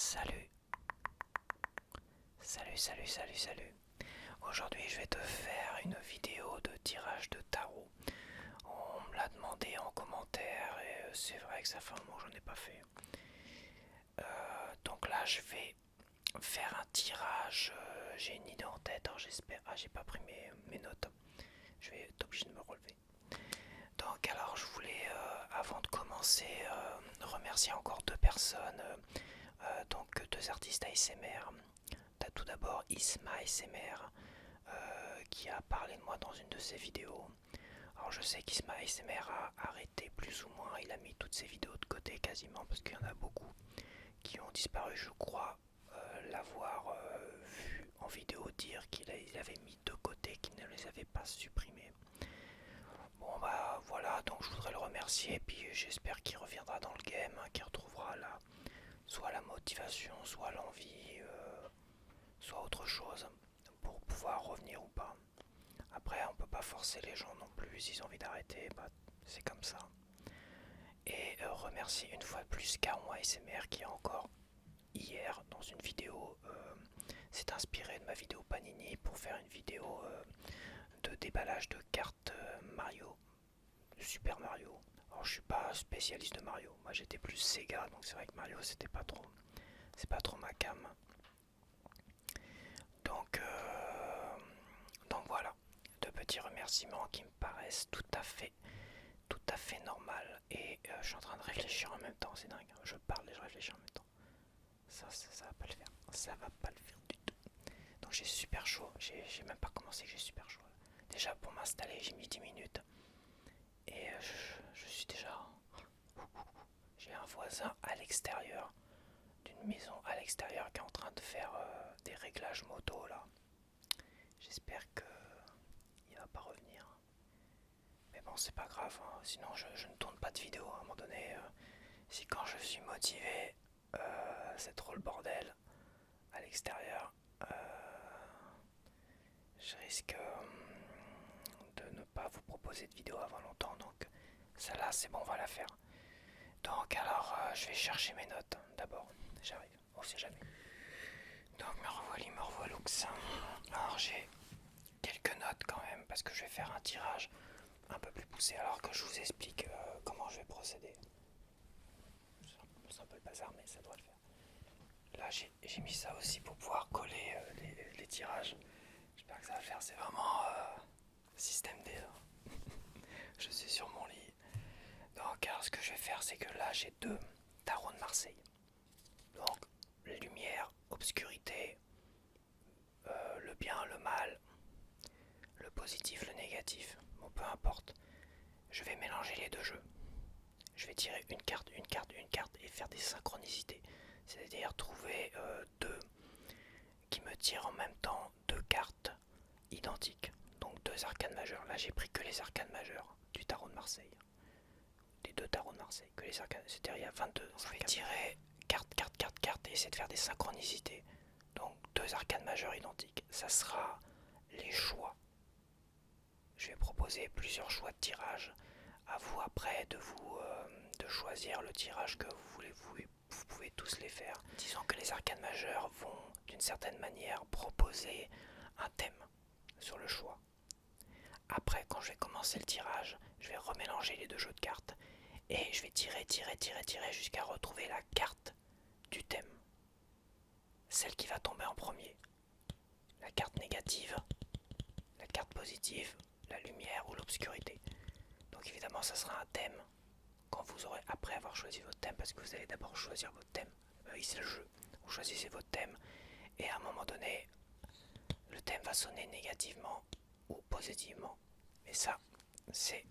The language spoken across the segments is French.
Salut, salut. Aujourd'hui, je vais te faire une vidéo de tirage de tarot. On me l'a demandé en commentaire et c'est vrai que ça fait un moment que j'en ai pas fait. Donc là, je vais faire un tirage. J'ai une idée en tête, alors j'espère. Ah, j'ai pas pris mes notes. Je vais être obligé de me relever. Donc, alors, je voulais, avant de commencer, remercier encore deux personnes. Donc, deux artistes ASMR. T'as tout d'abord Isma ASMR qui a parlé de moi dans une de ses vidéos. Alors je sais qu'Isma ASMR a arrêté plus ou moins, il a mis toutes ses vidéos de côté quasiment parce qu'il y en a beaucoup qui ont disparu. Je crois l'avoir vu en vidéo dire qu'il avait mis de côté, qu'il ne les avait pas supprimés. Bon bah voilà, donc je voudrais le remercier et puis j'espère qu'il reviendra dans le game, hein, qu'il retrouvera soit la motivation, soit l'envie, soit autre chose pour pouvoir revenir ou pas. Après, on peut pas forcer les gens non plus, s'ils ont envie d'arrêter, bah, c'est comme ça. Et remercier une fois de plus Caron ASMR qui encore hier dans une vidéo s'est inspiré de ma vidéo Panini pour faire une vidéo de déballage de cartes Mario, Super Mario. Alors je suis pas spécialiste de Mario, moi j'étais plus Sega, donc c'est vrai que Mario c'est pas trop ma cam. Donc, donc voilà, deux petits remerciements qui me paraissent tout à fait normal. Et je suis en train de réfléchir en même temps, c'est dingue. Je parle et je réfléchis en même temps. Ça va pas le faire. Ça va pas le faire du tout. Donc j'ai super chaud. J'ai même pas commencé que j'ai super chaud. Déjà pour m'installer, j'ai mis 10 minutes. Et je suis déjà. J'ai un voisin à l'extérieur d'une maison à l'extérieur qui est en train de faire des réglages moto là. J'espère que il va pas revenir. Mais bon, c'est pas grave, hein. Sinon je ne tourne pas de vidéo à un moment donné. Si quand je suis motivé, c'est trop le bordel à l'extérieur, je risque de ne pas vous proposer de vidéo avant longtemps. Donc celle-là, c'est bon, on va la faire. Donc alors, je vais chercher mes notes d'abord. J'arrive, on sait jamais. Donc me revoilà Lux. Alors j'ai quelques notes quand même parce que je vais faire un tirage un peu plus poussé alors que je vous explique comment je vais procéder. C'est un peu le bazar mais ça doit le faire. Là j'ai mis ça aussi pour pouvoir coller les tirages. J'espère que ça va le faire, c'est vraiment système D. Je suis sur mon lit. Donc alors ce que je vais faire c'est que là j'ai deux tarots de Marseille. Donc lumière, obscurité, le bien, le mal, le positif, le négatif. Bon peu importe. Je vais mélanger les deux jeux. Je vais tirer une carte et faire des synchronicités. C'est-à-dire trouver deux qui me tirent en même temps deux cartes identiques. Donc deux arcanes majeures. Là j'ai pris que les arcanes majeures du tarot de Marseille. Des deux tarots de Marseille. Que les arcanes. C'est-à-dire il y a 22. Je vais tirer carte et essayer de faire des synchronicités. Donc deux arcanes majeures identiques. Ça sera les choix. Je vais proposer plusieurs choix de tirage. À vous après de choisir le tirage que vous voulez. Vous pouvez tous les faire. Disons que les arcanes majeures vont d'une certaine manière proposer un thème sur le choix. Après, quand je vais commencer le tirage, je vais remélanger les deux jeux de cartes et je vais tirer jusqu'à retrouver la carte du thème. Celle qui va tomber en premier. La carte négative, la carte positive, la lumière ou l'obscurité. Donc évidemment, ça sera un thème quand vous aurez, après avoir choisi votre thème, parce que vous allez d'abord choisir votre thème. Ici c'est le jeu. Vous choisissez votre thème et à un moment donné, le thème va sonner négativement ou positivement. Mais ça, c'est...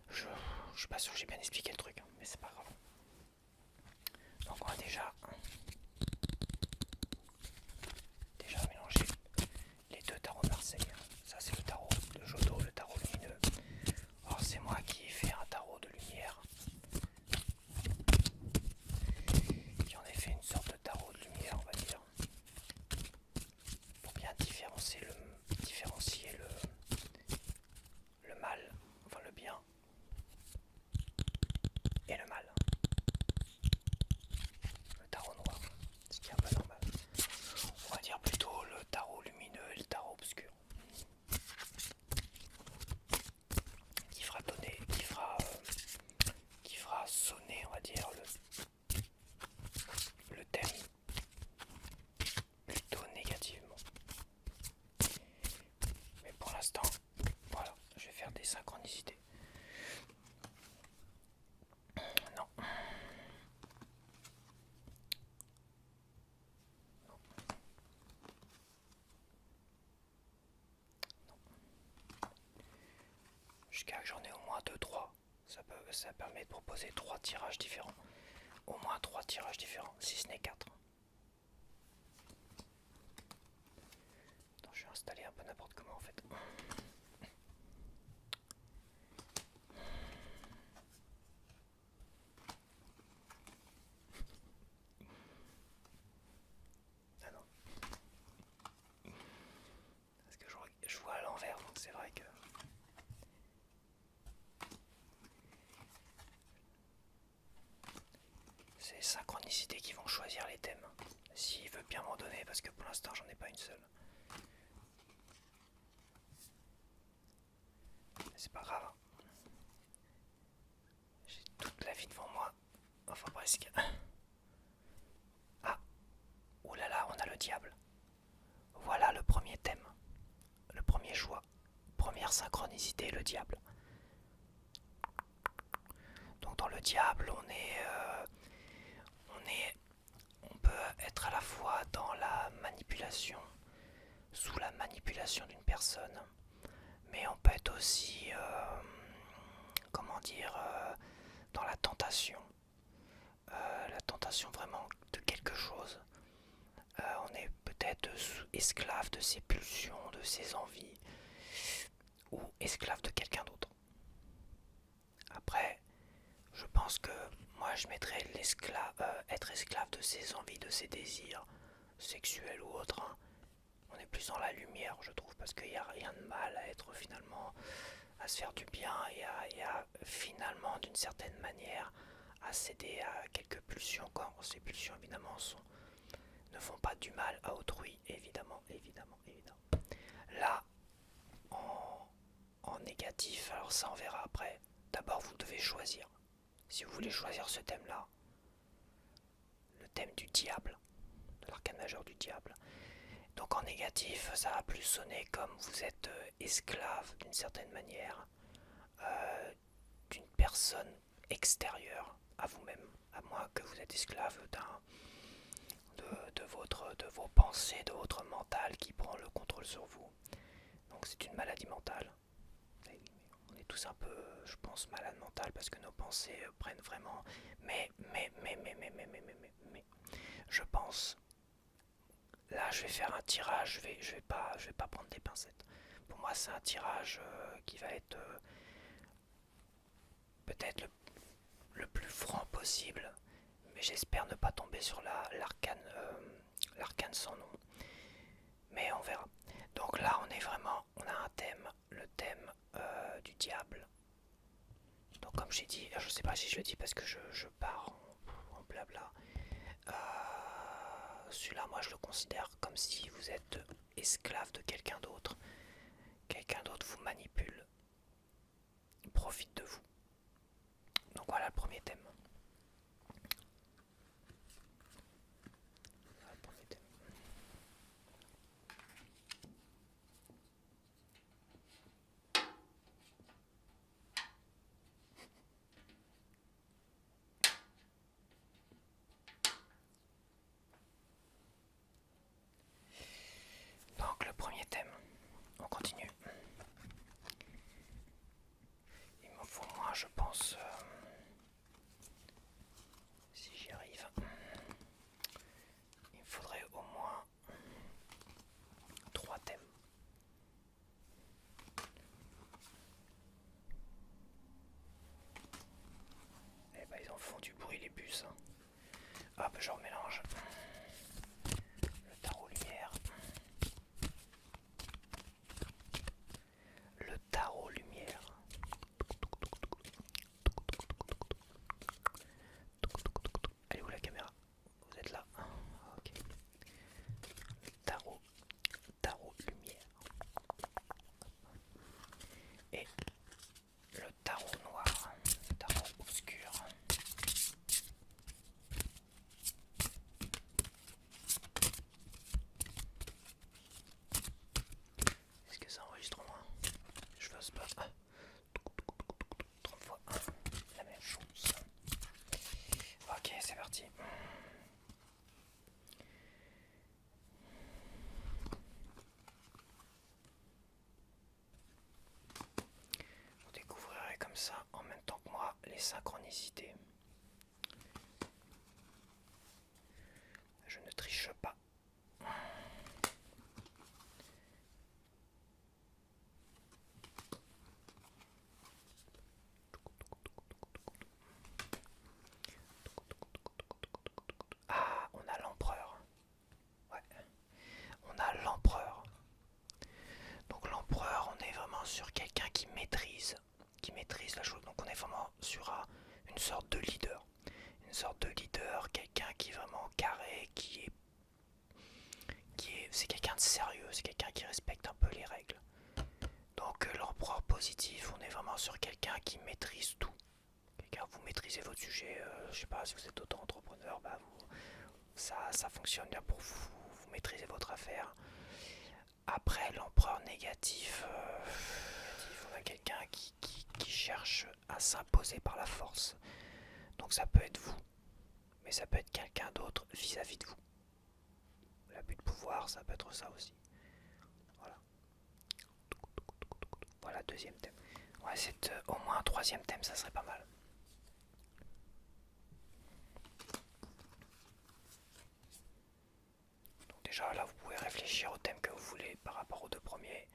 je suis pas sûr que j'ai bien expliqué le truc, hein, mais c'est pas grave. Donc on va déjà mélanger les deux tarots de Marseille. Ça c'est le tarot de Jodo, le tarot lumineux. Alors c'est moi qui ai fait un tarot de lumière. Qui en ai fait une sorte de tarot de lumière, on va dire. Pour bien différencier le mal, enfin le bien et le mal. Le tarot noir. jusqu'à que j'en ai au moins 2-3. Ça permet de proposer 3 tirages différents. Au moins 3 tirages différents, si ce n'est 4. Attends, je vais installer un peu n'importe comment en fait. Ah non. Parce que je vois à l'envers, donc c'est vrai que... C'est Synchronicité qui vont choisir les thèmes. S'il veut bien m'en donner, parce que pour l'instant j'en ai pas une seule. C'est pas grave. J'ai toute la vie devant moi. Enfin presque. Ah, oulala, on a le diable. Voilà le premier thème. Le premier choix. Première synchronicité, le diable. Donc dans le diable, on peut être à la fois dans la manipulation, sous la manipulation d'une personne, mais on peut être aussi, comment dire, dans la tentation vraiment de quelque chose. On est peut-être esclave de ses pulsions, de ses envies, ou esclave de quelqu'un d'autre. Après, je pense que moi je mettrais être esclave de ses envies, de ses désirs sexuels ou autres. Hein. On est plus dans la lumière, je trouve, parce qu'il n'y a rien de mal à être finalement, à se faire du bien et à finalement, d'une certaine manière, à céder à quelques pulsions quand ces pulsions évidemment ne font pas du mal à autrui, évidemment. Là, en négatif, alors ça on verra après. D'abord vous devez choisir. Si vous voulez choisir ce thème-là, le thème du diable, de l'arcane majeur du diable. Donc en négatif, ça va plus sonner comme vous êtes esclave d'une certaine manière, d'une personne extérieure à vous-même, à moins que vous êtes esclave de vos pensées, de votre mental qui prend le contrôle sur vous. Donc c'est une maladie mentale. On est tous un peu, je pense, malades mentales parce que nos pensées prennent vraiment. Mais, je pense. Là, je vais faire un tirage. Je vais pas prendre des pincettes. Pour moi, c'est un tirage qui va être peut-être le plus franc possible. Mais j'espère ne pas tomber sur l'arcane sans nom. Mais on verra. Donc là, on a un thème, le thème du diable. Donc comme j'ai dit, je sais pas si je le dis parce que je pars en blabla. Celui-là, moi, je le considère comme si vous êtes esclave de quelqu'un d'autre. Quelqu'un d'autre vous manipule, profite de vous. Donc voilà le premier thème. Donc le premier thème, on continue. Il m'en faut moins, je pense, si j'y arrive. Il me faudrait au moins 3 thèmes. Eh ben ils en font du bruit les bus. Hein. Hop, je remélange. Le tarot lumière. Le tarot lumière. Elle est où la caméra? Vous êtes là? Ok. Tarot lumière. Et le tarot noir. Le tarot obscur. les synchronicités. Je ne triche pas. Ah, on a l'empereur. Ouais. On a l'empereur. Donc l'empereur, on est vraiment sur quelqu'un qui maîtrise la chose. Donc on est vraiment sur une sorte de leader. Une sorte de leader, quelqu'un qui est vraiment carré, c'est quelqu'un de sérieux, c'est quelqu'un qui respecte un peu les règles. Donc l'empereur positif, on est vraiment sur quelqu'un qui maîtrise tout. Quelqu'un, vous maîtrisez votre sujet, je sais pas si vous êtes auto-entrepreneur, bah ça fonctionne bien pour vous, vous maîtrisez votre affaire. Après l'empereur négatif, on a quelqu'un qui cherche à s'imposer par la force. Donc ça peut être vous, mais ça peut être quelqu'un d'autre vis-à-vis de vous. L'abus de pouvoir, ça peut être ça aussi. Voilà. Voilà, deuxième thème. Ouais, c'est au moins un troisième thème, ça serait pas mal. Donc déjà là, vous pouvez réfléchir au thème que vous voulez par rapport aux deux premiers.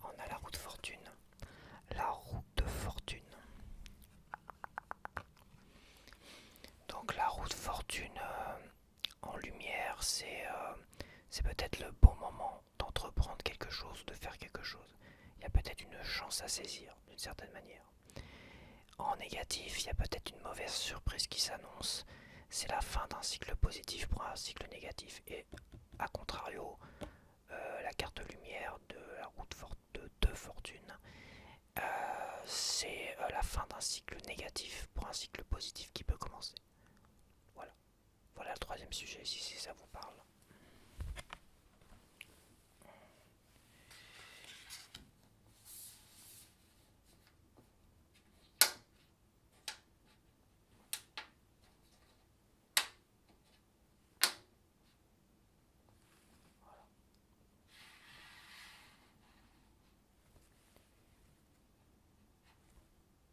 On a la roue de fortune. La roue de fortune. Donc la roue de fortune en lumière, c'est peut-être le bon moment d'entreprendre quelque chose, de faire quelque chose. Il y a peut-être une chance à saisir d'une certaine manière. En négatif, il y a peut-être une mauvaise surprise qui s'annonce. C'est la fin d'un cycle positif pour un cycle négatif. Et à contrario, la carte lumière de la roue de fortune, c'est la fin d'un cycle négatif pour un cycle positif qui peut commencer. Voilà. Voilà le troisième sujet, si ça vous parle.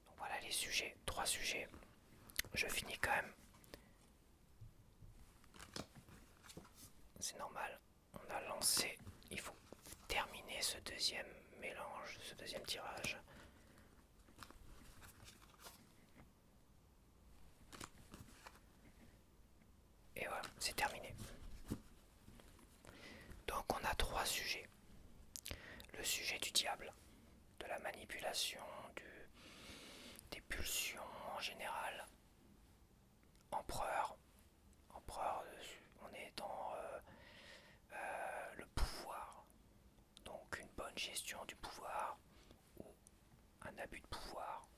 Donc voilà les sujets, 3 sujets. Je finis quand même. C'est normal, on a lancé, il faut terminer ce deuxième mélange, ce deuxième tirage. Et voilà, c'est terminé. Donc on a 3 sujets. Le sujet du diable, de la manipulation, des pulsions en général. Empereur, on est dans le pouvoir. Donc une bonne gestion du pouvoir ou un abus de pouvoir.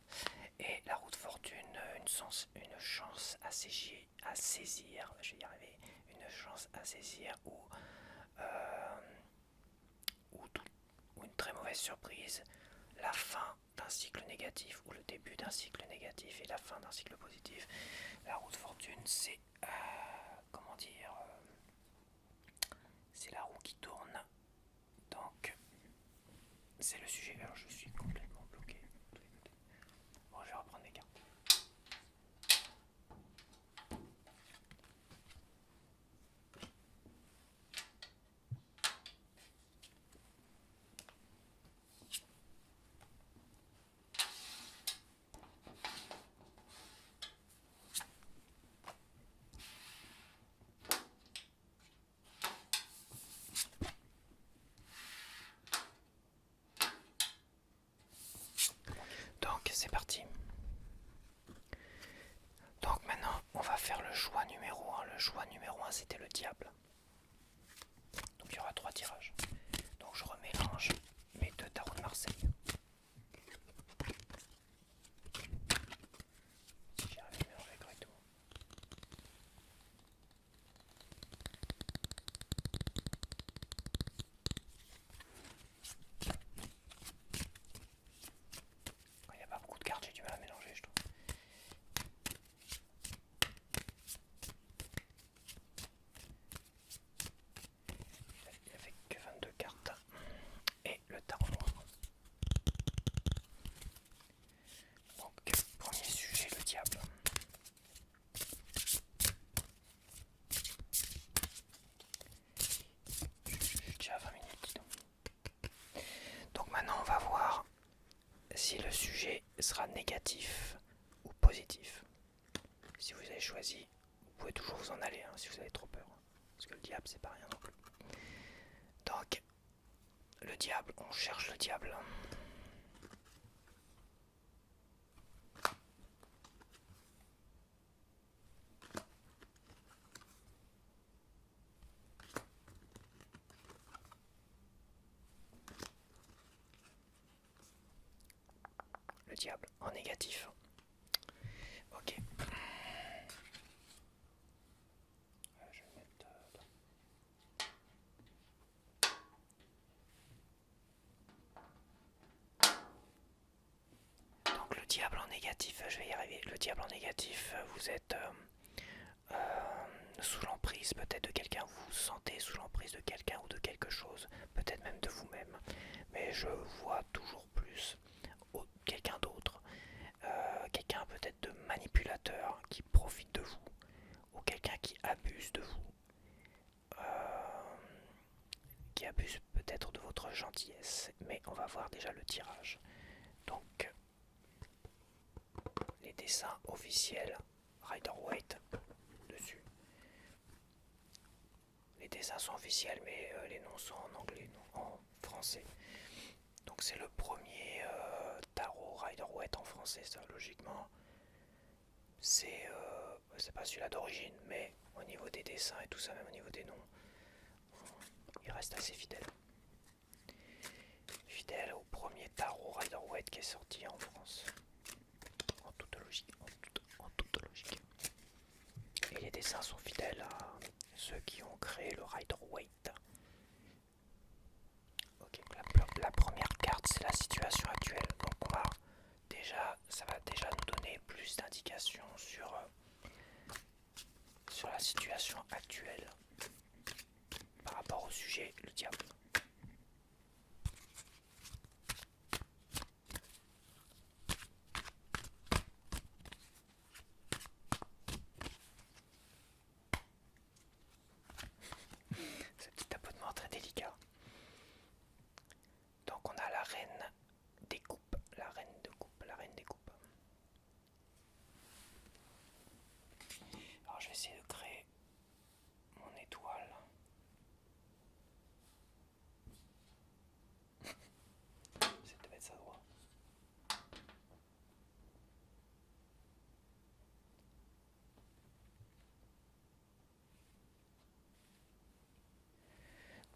Et la roue de fortune, une chance à saisir, je vais y arriver, une chance à saisir ou une très mauvaise surprise, la fin d'un cycle négatif ou le début d'un cycle négatif et la fin d'un cycle positif. La roue de fortune, c'est comment dire, c'est la roue qui tourne. Donc c'est le sujet. Alors je suis complètement bloqué. Bon, je vais reprendre mes cartes. Donc c'est parti. Donc maintenant on va faire le choix numéro 1. Le choix numéro 1 c'était le diable. Donc il y aura 3 tirages. Donc je remélange mes 2 tarots de Marseille. Si j'arrive à mélanger correctement. négatif ou positif. Si vous avez choisi, vous pouvez toujours vous en aller si vous avez trop peur. Parce que le diable, c'est pas rien non plus. Donc, le diable, on cherche le diable. Le diable en négatif. Ok. Je vais mettre donc le diable en négatif, je vais y arriver. Le diable en négatif, vous êtes sous l'emprise peut-être de quelqu'un, vous vous sentez sous l'emprise de quelqu'un ou de quelque chose, peut-être même de vous-même. Mais je vois toujours plus quelqu'un d'autre, quelqu'un peut-être de manipulateur qui profite de vous, ou quelqu'un qui abuse de vous, qui abuse peut-être de votre gentillesse. Mais on va voir déjà le tirage. Donc, les dessins officiels, Rider-Waite dessus. Les dessins sont officiels, mais les noms sont en anglais, non en français. Donc c'est le premier tarot Rider-Waite en français, ça, logiquement. C'est pas celui-là d'origine, mais au niveau des dessins et tout ça, même au niveau des noms, il reste assez fidèle. Fidèle au premier tarot Rider-Waite qui est sorti en France. En toute logique. Et les dessins sont fidèles à ceux qui ont créé le Rider-Waite. Ok, la première carte, c'est la situation actuelle. Donc ça va déjà nous donner plus d'indications sur la situation actuelle par rapport au sujet, le diable. Ce petit tapotement très délicat. Donc on a la reine des coupes, la reine des coupes. Alors je vais essayer de créer mon étoile. C'est de mettre ça droit.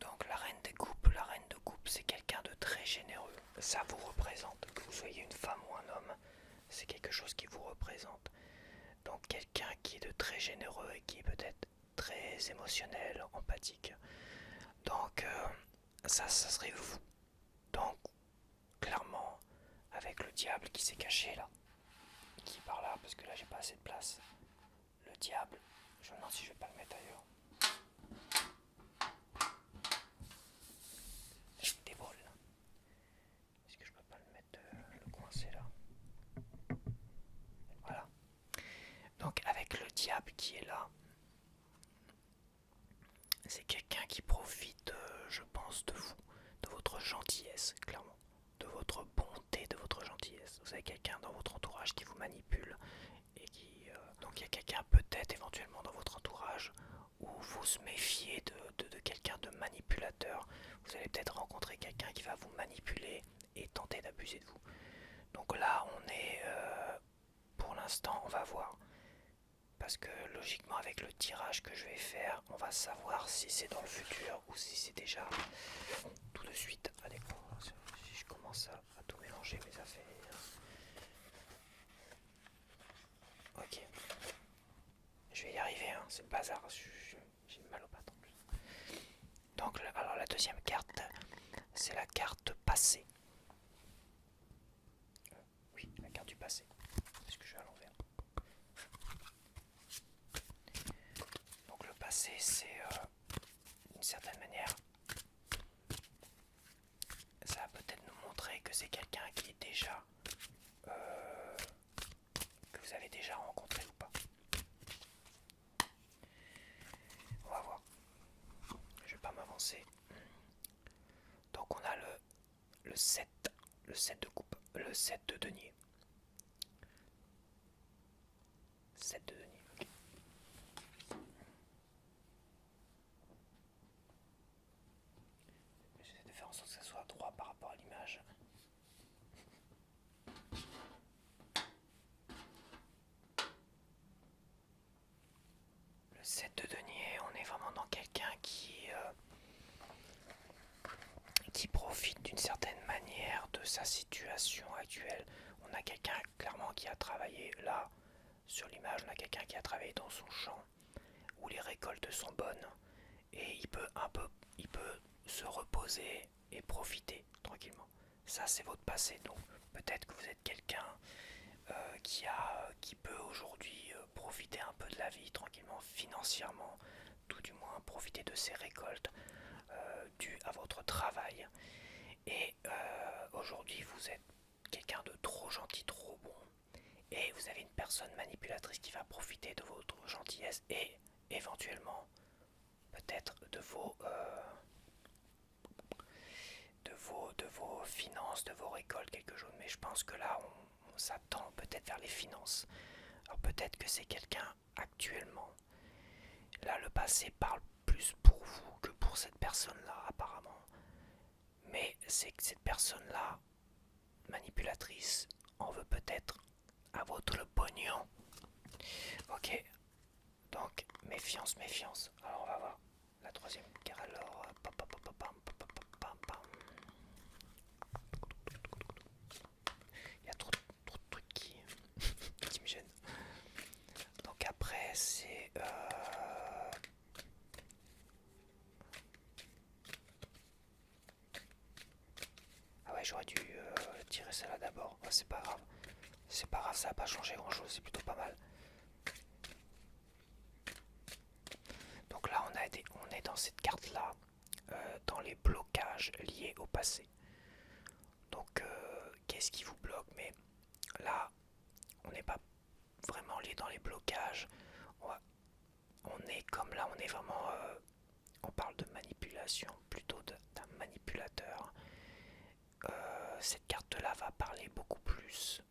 Donc la reine de coupe, c'est quelqu'un de très généreux. Ça vous représente, que vous soyez une femme ou un homme, c'est quelque chose qui vous représente. Donc quelqu'un qui est de très généreux et qui est peut-être très émotionnel, empathique. Donc ça serait vous. Donc clairement, avec le diable qui s'est caché là, qui est par là, parce que là j'ai pas assez de place. Le diable, je me demande si je vais pas le mettre ailleurs. Des bols. Est-ce que je peux pas le mettre, le coincer là? Voilà. Donc avec le diable qui est là, c'est quelqu'un qui profite, je pense, de vous, de votre gentillesse, clairement, de votre bonté, de votre gentillesse. Vous avez quelqu'un dans votre entourage qui vous manipule et qui, donc il y a quelqu'un peut-être éventuellement dans votre entourage où vous se méfiez de quelqu'un de manipulateur. Vous allez peut-être rencontrer quelqu'un qui va vous manipuler et tenter d'abuser de vous. Donc là, on est, pour l'instant, on va voir. Parce que logiquement avec le tirage que je vais faire, on va savoir si c'est dans le futur ou si c'est déjà tout de suite. Allez, si je commence à tout mélanger mes affaires. Ok. Je vais y arriver, c'est le bazar, j'ai mal au pattes en plus. Donc alors la deuxième carte, c'est la carte passé. Oui, la carte du passé. Est-ce que je vais à l'envers? Donc le passé, c'est d'une certaine manière, ça va peut-être nous montrer que c'est quelqu'un qui est déjà, que vous avez déjà rencontré ou pas. On va voir. Je vais pas m'avancer. Donc on a le 7 de coupe, le 7 de denier. 7 de denier. Ok. J'essaie de faire en sorte que ça soit droit par rapport à l'image. Le 7 de denier, on est vraiment dans quelqu'un qui profite d'une certaine manière de sa situation actuelle. On a quelqu'un clairement qui a travaillé là, sur l'image, on a quelqu'un qui a travaillé dans son champ, où les récoltes sont bonnes, et il peut se reposer et profiter tranquillement. Ça c'est votre passé, donc peut-être que vous êtes quelqu'un qui peut aujourd'hui profiter un peu de la vie tranquillement, financièrement, tout du moins profiter de ses récoltes dues à votre travail. Et aujourd'hui vous êtes quelqu'un de trop gentil, trop bon, et vous avez une personne manipulatrice qui va profiter de votre gentillesse et éventuellement peut-être de vos finances, de vos récoltes, quelque chose. Mais je pense que là, on s'attend peut-être vers les finances. Alors peut-être que c'est quelqu'un actuellement. Là, le passé parle plus pour vous que pour cette personne-là, apparemment. Mais c'est que cette personne-là, manipulatrice, en veut peut-être à votre pognon. Ok, donc méfiance, méfiance. Alors on va voir la troisième carte. Alors, il y a trop de trucs qui me gênent. Donc après c'est ah ouais, j'aurais dû tirer celle-là d'abord. Oh, c'est pas grave. C'est pas grave, ça n'a pas changé grand-chose, c'est plutôt pas mal. Donc là on est dans cette carte-là, dans les blocages liés au passé. Donc qu'est-ce qui vous bloque? Mais là, on n'est pas vraiment lié dans les blocages. On est comme là, on est vraiment... on parle de manipulation, plutôt d'un manipulateur. Cette carte-là va parler beaucoup plus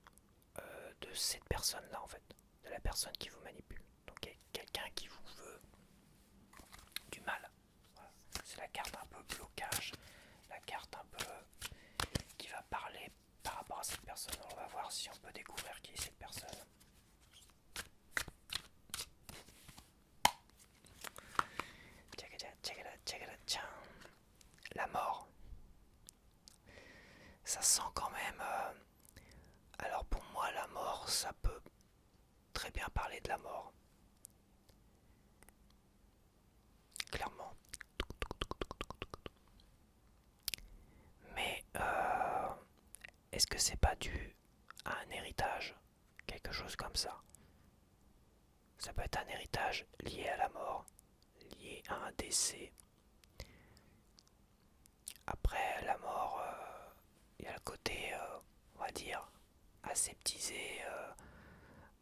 de cette personne-là, en fait. De la personne qui vous manipule. Donc quelqu'un qui vous veut du mal. Voilà. C'est la carte un peu blocage. La carte un peu qui va parler par rapport à cette personne. On va voir si on peut découvrir qui est cette personne. La mort. Ça sent quand même... alors pour moi, la mort, ça peut très bien parler de la mort. Clairement. Mais est-ce que c'est pas dû à un héritage? Quelque chose comme ça. Ça peut être un héritage lié à la mort, lié à un décès. Après la mort, il y a le côté, on va dire, aseptisé,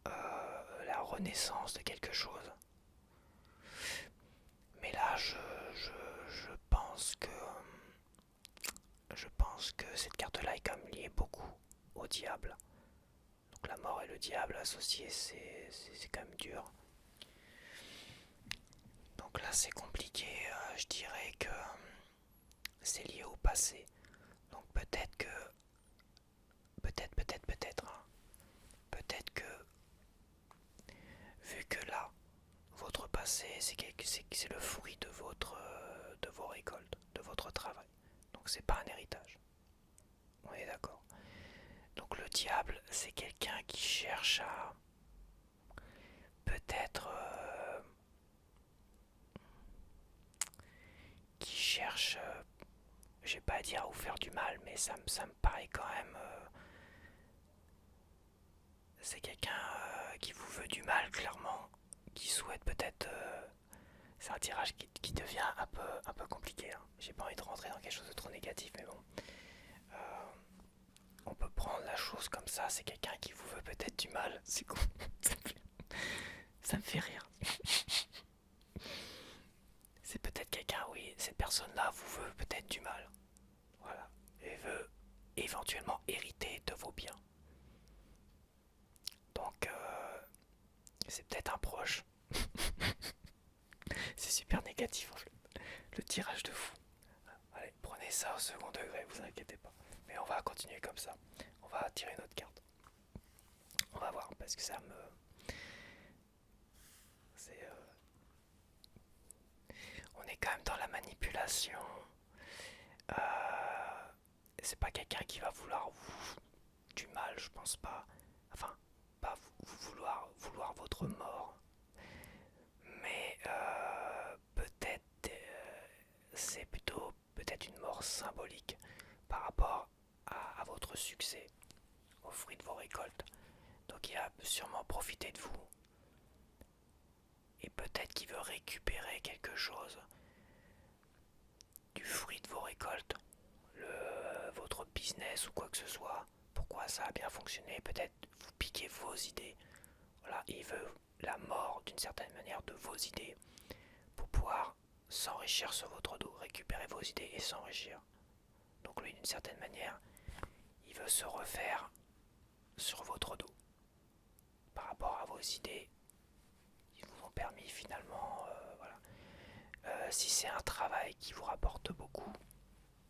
la renaissance de quelque chose. Mais là, je pense que cette carte-là est quand même liée beaucoup au diable. Donc la mort et le diable associés, c'est quand même dur. Donc là, c'est compliqué. Je dirais que c'est lié au passé. Donc peut-être que, hein, peut-être que, vu que là, votre passé, c'est le fruit de vos récoltes, de votre travail. Donc c'est pas un héritage. On est d'accord. Donc le diable, c'est quelqu'un qui cherche à peut-être qui cherche, je vais pas dire à vous faire du mal, mais ça me paraît quand même c'est quelqu'un qui vous veut du mal clairement, qui souhaite peut-être c'est un tirage qui devient un peu compliqué, hein. J'ai pas envie de rentrer dans quelque chose de trop négatif, mais bon. On peut prendre la chose comme ça, c'est quelqu'un qui vous veut peut-être du mal. C'est con. Ça me fait rire. C'est peut-être quelqu'un, oui, cette personne-là vous veut peut-être du mal. Voilà. Et veut éventuellement hériter de vos biens. Donc, c'est second degré, vous inquiétez pas. Mais on va continuer comme ça. On va tirer notre carte. On va voir, parce que ça me... C'est... On est quand même dans la manipulation. C'est pas quelqu'un qui va vouloir vous du mal, je pense pas. Enfin, pas vouloir votre mort. Mais peut-être c'est plutôt peut-être une mort symbolique par rapport à votre succès, au fruit de vos récoltes. Donc il va sûrement profiter de vous. Et peut-être qu'il veut récupérer quelque chose du fruit de vos récoltes, votre business ou quoi que ce soit. Pourquoi ça a bien fonctionné, peut-être vous piquez vos idées. Voilà, il veut la mort d'une certaine manière de vos idées pour pouvoir s'enrichir sur votre dos, récupérer vos idées et s'enrichir. Donc lui, d'une certaine manière, il veut se refaire sur votre dos par rapport à vos idées qui vous ont permis finalement, voilà. Si c'est un travail qui vous rapporte beaucoup,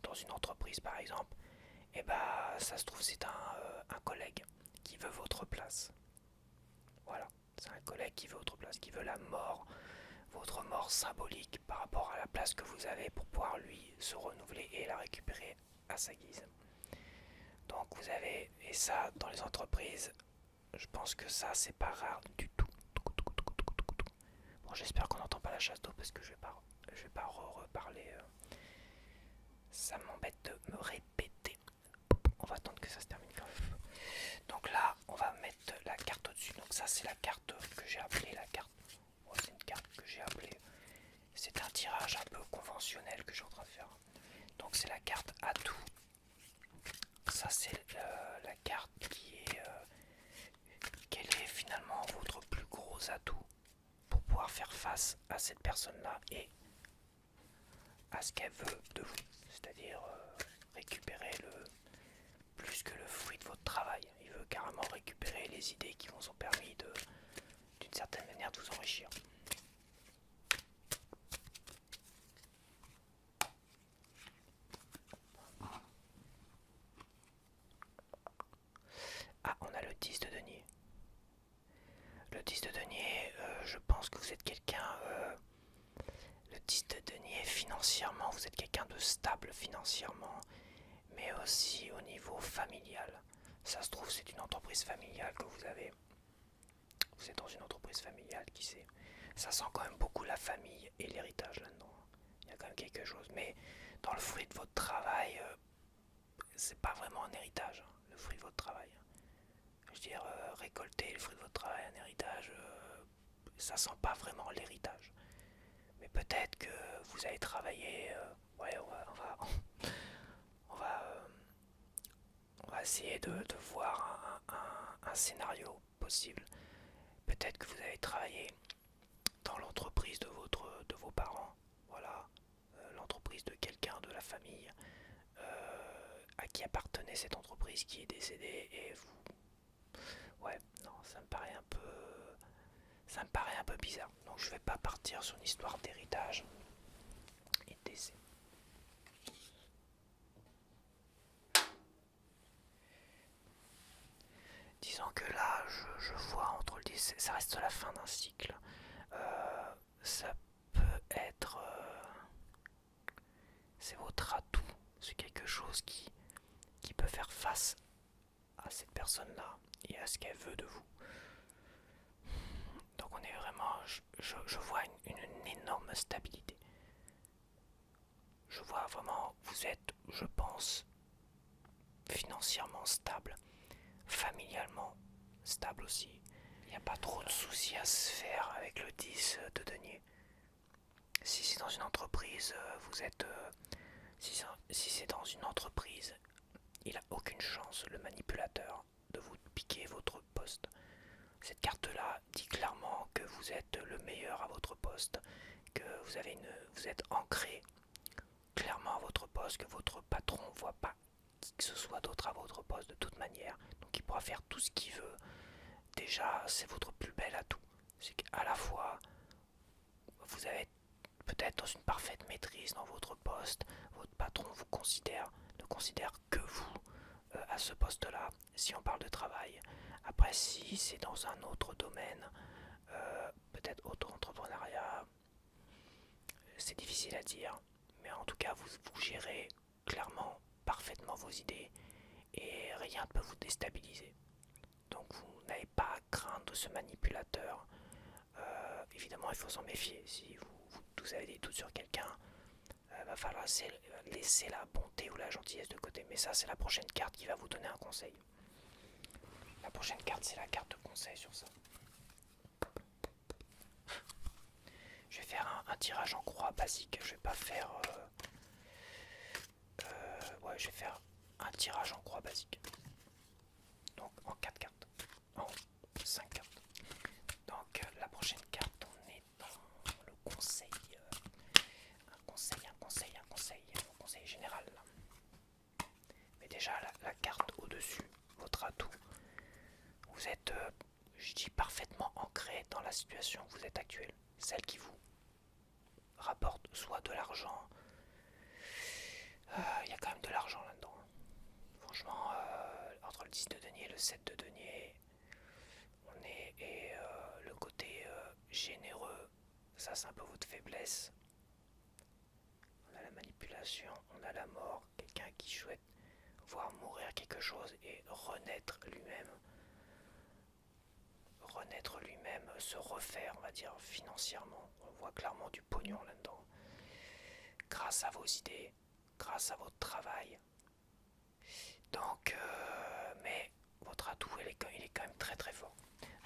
dans une entreprise par exemple, et bah ça se trouve c'est un collègue qui veut votre place. Voilà, c'est un collègue qui veut votre place, qui veut la mort, votre mort symbolique par rapport à la place que vous avez pour pouvoir lui se renouveler et la récupérer à sa guise. Donc vous avez, et ça dans les entreprises, je pense que ça c'est pas rare du tout. Bon, j'espère qu'on n'entend pas la chasse d'eau parce que je vais pas reparler. Ça m'embête de me répéter. On va attendre que ça se termine quand même. Donc là, on va mettre la carte au-dessus. Donc ça, c'est la carte que j'ai appelée la carte. Bon, c'est une carte que j'ai appelée. C'est un tirage un peu conventionnel que j'ai en train de faire. Donc c'est la carte atout. Ça, c'est la carte qui est... quel est finalement votre plus gros atout pour pouvoir faire face à cette personne-là et à ce qu'elle veut de vous. C'est-à-dire récupérer plus que le fruit de votre travail. Il veut carrément récupérer les idées qui vous ont permis d'une certaine manière de vous enrichir. Ah, on a le 10 de denier. Le 10 de denier, je pense que vous êtes quelqu'un... le 10 de denier, financièrement, vous êtes quelqu'un de stable financièrement, mais aussi au niveau familial. Ça se trouve, c'est une entreprise familiale que vous avez. Vous êtes dans une entreprise familiale, qui sait. Ça sent quand même beaucoup la famille et l'héritage là-dedans. Il y a quand même quelque chose. Mais dans le fruit de votre travail, c'est pas vraiment un héritage, hein, le fruit de votre travail. Je veux dire, récolter le fruit de votre travail, un héritage, ça sent pas vraiment l'héritage. Mais peut-être que vous avez travaillé. Ouais, on va, on va essayer de voir un scénario possible. Peut-être que vous avez travaillé dans l'entreprise de vos parents, voilà, l'entreprise de quelqu'un de la famille à qui appartenait cette entreprise qui est décédée et vous... Ouais, non, ça me paraît un peu bizarre. Donc je vais pas partir sur une histoire d'héritage et de décès. Disons que là, je vois entre le 10, ça reste la fin d'un cycle. Ça peut être... c'est votre atout. C'est quelque chose qui peut faire face à cette personne-là et à ce qu'elle veut de vous. Donc on est vraiment... Je vois une énorme stabilité. Je vois vraiment... Vous êtes, je pense, financièrement stable. Familialement stable aussi. Il n'y a pas trop de soucis à se faire avec le 10 de denier. Si c'est dans une entreprise, vous êtes... si c'est dans une entreprise, il n'a aucune chance, le manipulateur, de vous piquer votre poste. Cette carte-là dit clairement que vous êtes le meilleur à votre poste, que vous êtes ancré clairement à votre poste, que votre patron ne voit pas qui que ce soit d'autre à votre poste de toute manière. Donc il pourra faire tout ce qu'il veut. Déjà, c'est votre plus bel atout. C'est qu'à la fois, vous avez peut-être dans une parfaite maîtrise dans votre poste, votre patron vous considère considère que vous à ce poste-là, si on parle de travail. Après, si c'est dans un autre domaine, peut-être auto-entrepreneuriat, c'est difficile à dire, mais en tout cas, vous gérez clairement parfaitement vos idées et rien ne peut vous déstabiliser. Donc vous n'avez pas à craindre ce manipulateur. Évidemment, il faut s'en méfier. Si vous avez des doutes sur quelqu'un, va falloir laisser la bonté ou la gentillesse de côté. Mais ça, c'est la prochaine carte qui va vous donner un conseil. La prochaine carte, c'est la carte de conseil sur ça. Je vais faire un tirage en croix basique. Je vais pas faire... ouais, je vais faire un tirage en croix basique. Donc en 4 cartes. En 5 cartes. Donc la prochaine carte, on est dans le conseil. Un conseil général. Mais déjà, la carte au-dessus, votre atout, vous êtes, je dis, parfaitement ancré dans la situation que vous êtes actuelle. Celle qui vous rapporte soit de l'argent. Il y a quand même de l'argent là-dedans. Franchement, entre le 10 de denier et le 7 de denier, on est. Et le côté généreux, ça c'est un peu votre faiblesse. On a la manipulation, on a la mort, quelqu'un qui souhaite voir mourir quelque chose et renaître lui-même. Se refaire, on va dire, financièrement. On voit clairement du pognon là-dedans. Grâce à vos idées, grâce à votre travail. Donc, mais votre atout, il est quand même très très fort.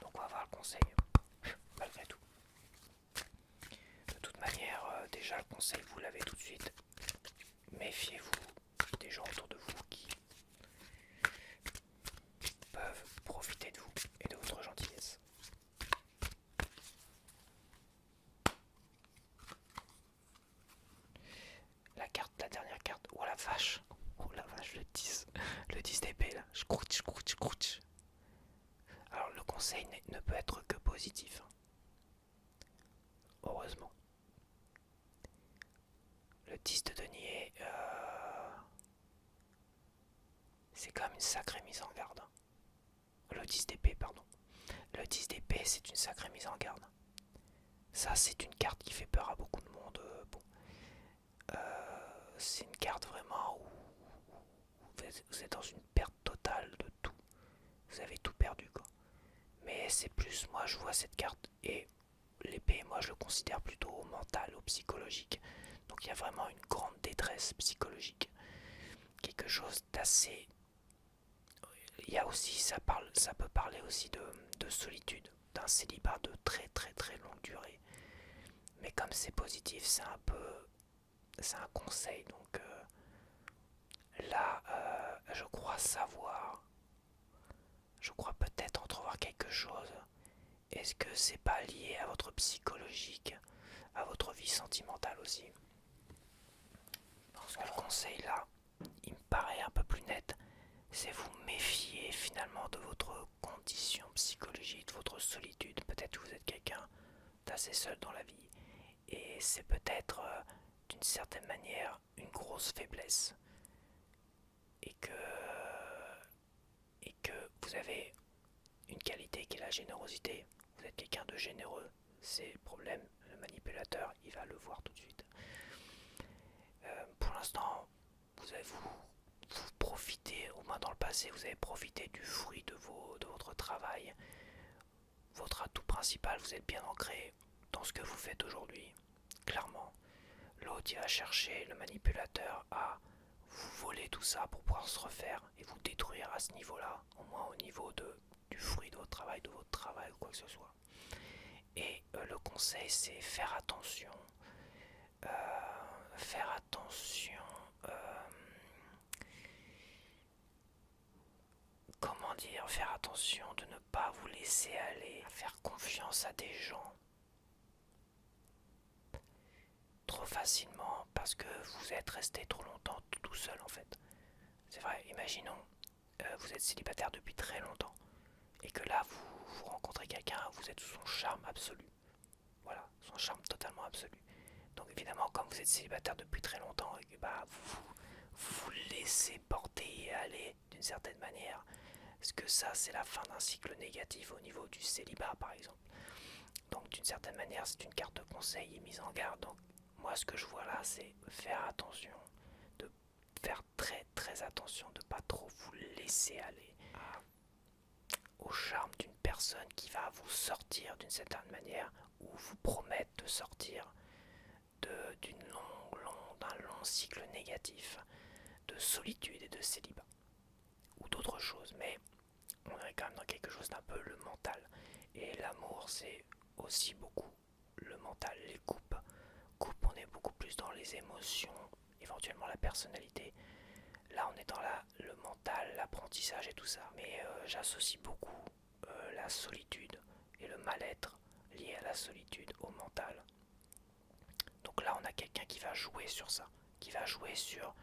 Donc on va voir le conseil, malgré tout. De toute manière, déjà le conseil, vous l'avez tout de suite. Méfiez-vous des gens autour de vous qui peuvent profiter de vous et de votre gentillesse. La dernière carte, oh la vache, le 10 d'épée là, je croûte. Alors le conseil ne peut être que positif, heureusement. Le 10 de denier, c'est quand même une sacrée mise en garde. Le 10 d'épée, pardon. Le 10 d'épée, c'est une sacrée mise en garde. Ça, c'est une carte qui fait peur à beaucoup de monde. C'est une carte vraiment où vous êtes dans une perte totale de tout. Vous avez tout perdu, quoi. Mais c'est plus, moi, je vois cette carte et l'épée, moi, je le considère plutôt au mental, au psychologique. Donc, il y a vraiment une grande détresse psychologique. Quelque chose d'assez... Il y a aussi, ça peut parler aussi de solitude, d'un célibat de très très très longue durée. Mais comme c'est positif, c'est un conseil. Donc là, je crois peut-être entrevoir quelque chose. Est-ce que c'est pas lié à votre psychologique, à votre vie sentimentale aussi? Parce que le conseil là, il me paraît un peu plus net. C'est vous méfier finalement de votre condition psychologique, de votre solitude. Peut-être que vous êtes quelqu'un d'assez seul dans la vie. Et c'est peut-être d'une certaine manière une grosse faiblesse. Et que vous avez une qualité qui est la générosité. Vous êtes quelqu'un de généreux. C'est le problème. Le manipulateur, il va le voir tout de suite. Pour l'instant, vous profitez, au moins dans le passé, vous avez profité du fruit de votre travail. Votre atout principal, vous êtes bien ancré dans ce que vous faites aujourd'hui. Clairement, l'autre, il va chercher, le manipulateur, à vous voler tout ça pour pouvoir se refaire et vous détruire à ce niveau-là, au moins au niveau du fruit de votre travail ou quoi que ce soit. Et le conseil, c'est faire attention. Comment dire, faire attention de ne pas vous laisser aller, faire confiance à des gens trop facilement parce que vous êtes resté trop longtemps tout seul en fait. C'est vrai, imaginons, vous êtes célibataire depuis très longtemps et que là vous rencontrez quelqu'un, vous êtes sous son charme absolu. Voilà, son charme totalement absolu. Donc évidemment, comme vous êtes célibataire depuis très longtemps, bah, vous laissez pas certaine manière. Parce que ça, c'est la fin d'un cycle négatif au niveau du célibat, par exemple. Donc d'une certaine manière, c'est une carte conseil et mise en garde. Donc moi, ce que je vois là, c'est faire attention, de faire très très attention, de pas trop vous laisser aller au charme d'une personne qui va vous sortir d'une certaine manière ou vous promettre de sortir d'un long cycle négatif de solitude et de célibat ou d'autres choses. Mais on est quand même dans quelque chose d'un peu le mental. Et l'amour, c'est aussi beaucoup le mental. Les coupes, on est beaucoup plus dans les émotions, éventuellement la personnalité. Là, on est dans le mental, l'apprentissage et tout ça. Mais j'associe beaucoup la solitude et le mal-être lié à la solitude au mental. Donc là, on a quelqu'un qui va jouer sur ça, qui va jouer sur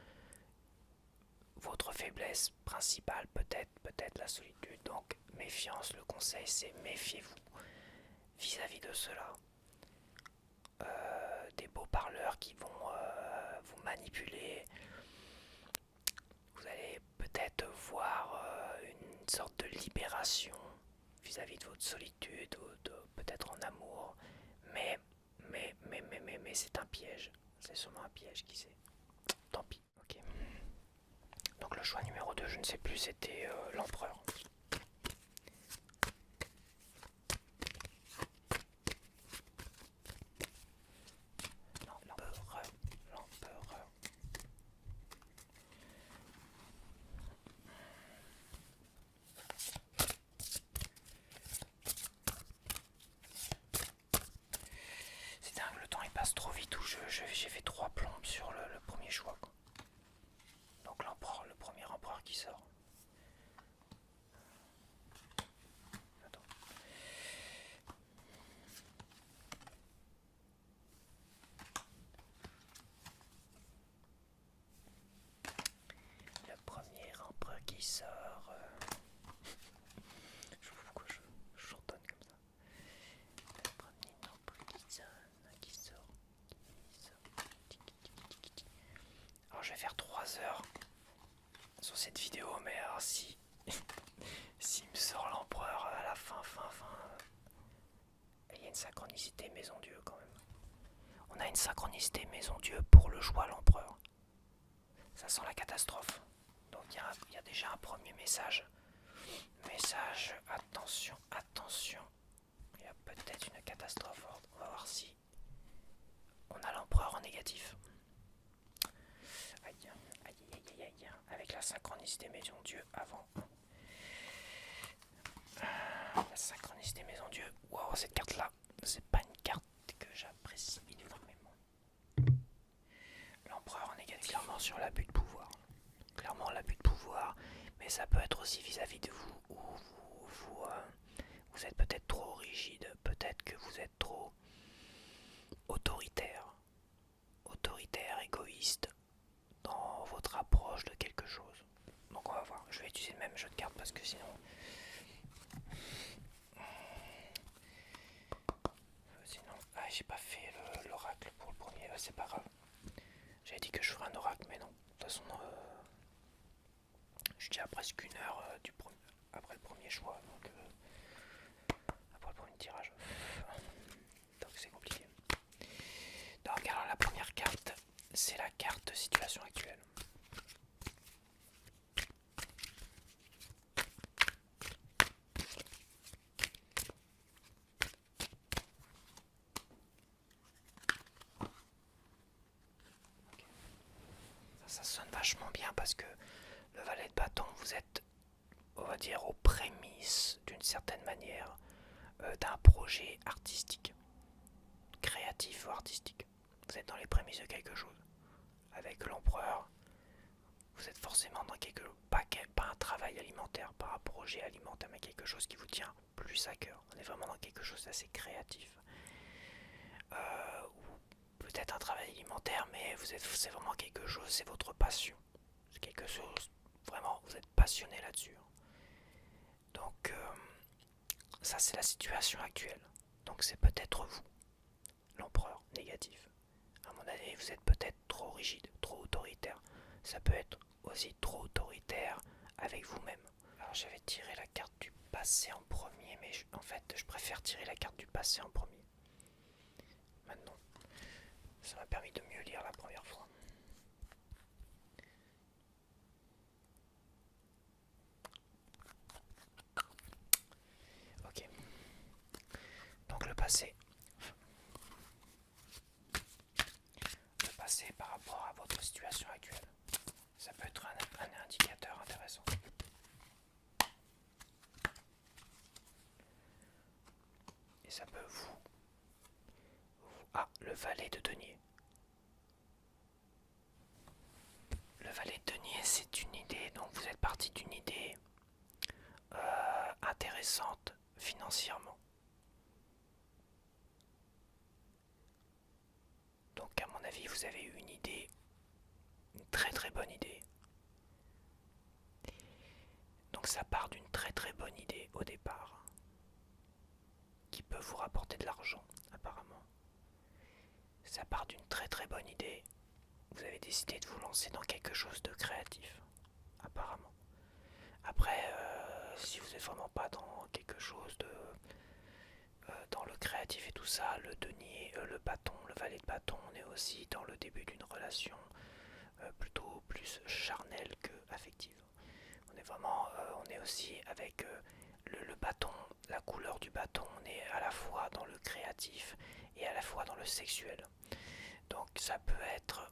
votre faiblesse principale, peut-être la solitude. Donc méfiance, le conseil c'est méfiez-vous vis-à-vis de cela. Des beaux parleurs qui vont vous manipuler. Vous allez peut-être voir une sorte de libération vis-à-vis de votre solitude ou peut-être en amour. Mais c'est un piège. C'est sûrement un piège, qui sait. Tant pis. Ok. Donc le choix numéro 2, je ne sais plus, c'était l'empereur. Non, l'empereur. C'est dingue, le temps il passe trop vite où j'ai fait 3 plombes sur le premier choix, quoi. Donc l'empereur, le premier empereur qui sort. Attends. Le premier empereur qui sort. Je sais pas pourquoi je chantonne comme ça. Le premier empereur qui sort. Alors je vais faire 3 heures sur cette vidéo, mais alors s'il me sort l'empereur à la fin, il y a une synchronicité maison Dieu quand même. On a une synchronicité maison Dieu pour le choix l'empereur. Ça sent la catastrophe. Donc il y a déjà un premier message. Attention. Il y a peut-être une catastrophe. On va voir si on a l'empereur en négatif. Aïe. Avec la synchronicité maison Dieu avant. La synchronicité maison Dieu. Wow, cette carte là, c'est pas une carte que j'apprécie énormément. L'empereur en négatif, clairement sur l'abus de pouvoir. Clairement l'abus de pouvoir, mais ça peut être aussi vis-à-vis de vous où vous êtes peut-être trop rigide, peut-être que vous êtes trop autoritaire, égoïste dans votre approche de quelque chose. Donc on va voir, je vais utiliser le même jeu de cartes parce que sinon j'ai pas fait l'oracle pour le premier, c'est pas grave. J'avais dit que je ferais un oracle, mais non. De toute façon, je suis déjà à presque 1 heure après le premier choix, donc après le premier tirage. Donc c'est compliqué. Donc alors la première carte, c'est la carte de situation actuelle. Ça sonne vachement bien parce que le valet de bâton, vous êtes, on va dire, aux prémices d'une certaine manière d'un projet artistique, créatif ou artistique. Vous êtes dans les prémices de quelque chose. Avec l'empereur, vous êtes forcément dans pas un travail alimentaire, pas un projet alimentaire, mais quelque chose qui vous tient plus à cœur. On est vraiment dans quelque chose d'assez créatif. Ou peut-être un travail alimentaire, mais c'est vraiment quelque chose, c'est votre passion. C'est quelque chose, vraiment, vous êtes passionné là-dessus. Donc, ça c'est la situation actuelle. Donc c'est peut-être vous, l'empereur négatif. À mon avis, vous êtes peut-être trop rigide, trop autoritaire. Ça peut être aussi trop autoritaire avec vous-même. Alors j'avais tiré la carte du passé en premier, mais en fait je préfère tirer la carte du passé en premier. Maintenant, ça m'a permis de mieux lire la première fois. Ok. Donc le passé. Le passé par rapport à votre situation actuelle. Ça peut être un indicateur intéressant. Et ça peut Ah, le valet de denier. Le valet de denier, c'est une idée, donc vous êtes parti d'une idée intéressante financièrement. Donc à mon avis, vous avez eu une idée, une très très bonne idée. Donc ça part d'une très très bonne idée au départ, qui peut vous rapporter de l'argent apparemment. Ça part d'une très très bonne idée. Vous avez décidé de vous lancer dans quelque chose de créatif, apparemment. Après, si vous n'êtes vraiment pas dans quelque chose de dans le créatif et tout ça, le denier, le bâton, le valet de bâton, on est aussi dans le début d'une relation plutôt plus charnelle que affective. On est aussi avec le bâton, la couleur du bâton, on est à la fois dans le créatif et à la fois dans le sexuel. Donc ça peut être,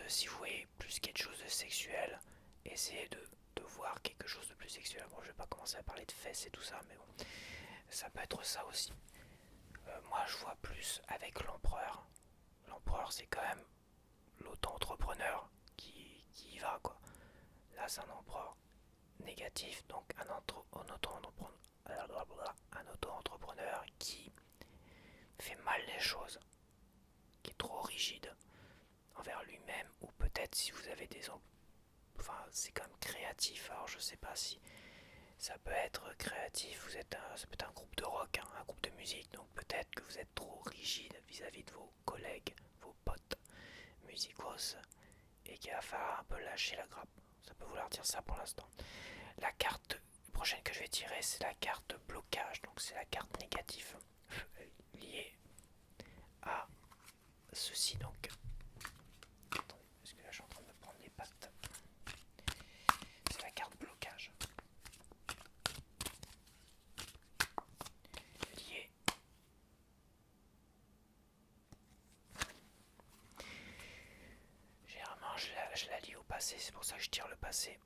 si vous voyez plus quelque chose de sexuel, essayez de voir quelque chose de plus sexuel. Bon, je vais pas commencer à parler de fesses et tout ça, mais bon, ça peut être ça aussi. Moi, je vois plus avec l'empereur. L'empereur, c'est quand même l'auto-entrepreneur qui y va, quoi. Là, c'est un empereur négatif, donc un auto-entrepreneur qui fait mal les choses, qui est trop rigide envers lui-même, ou peut-être si vous avez enfin, c'est quand même créatif, alors je sais pas si ça peut être créatif, ça peut être un groupe de rock, hein, un groupe de musique, donc peut-être que vous êtes trop rigide vis-à-vis de vos collègues, vos potes musicos, et qu'il va falloir un peu lâcher la grappe. Ça peut vouloir dire ça pour l'instant. La carte prochaine que je vais tirer, c'est la carte blocage, donc c'est la carte négative liée à ceci. Donc, attendez, parce que là je suis en train de me prendre les pattes. C'est la carte blocage. Liée. Généralement, je la lie au passé, c'est pour ça que je tire le passé.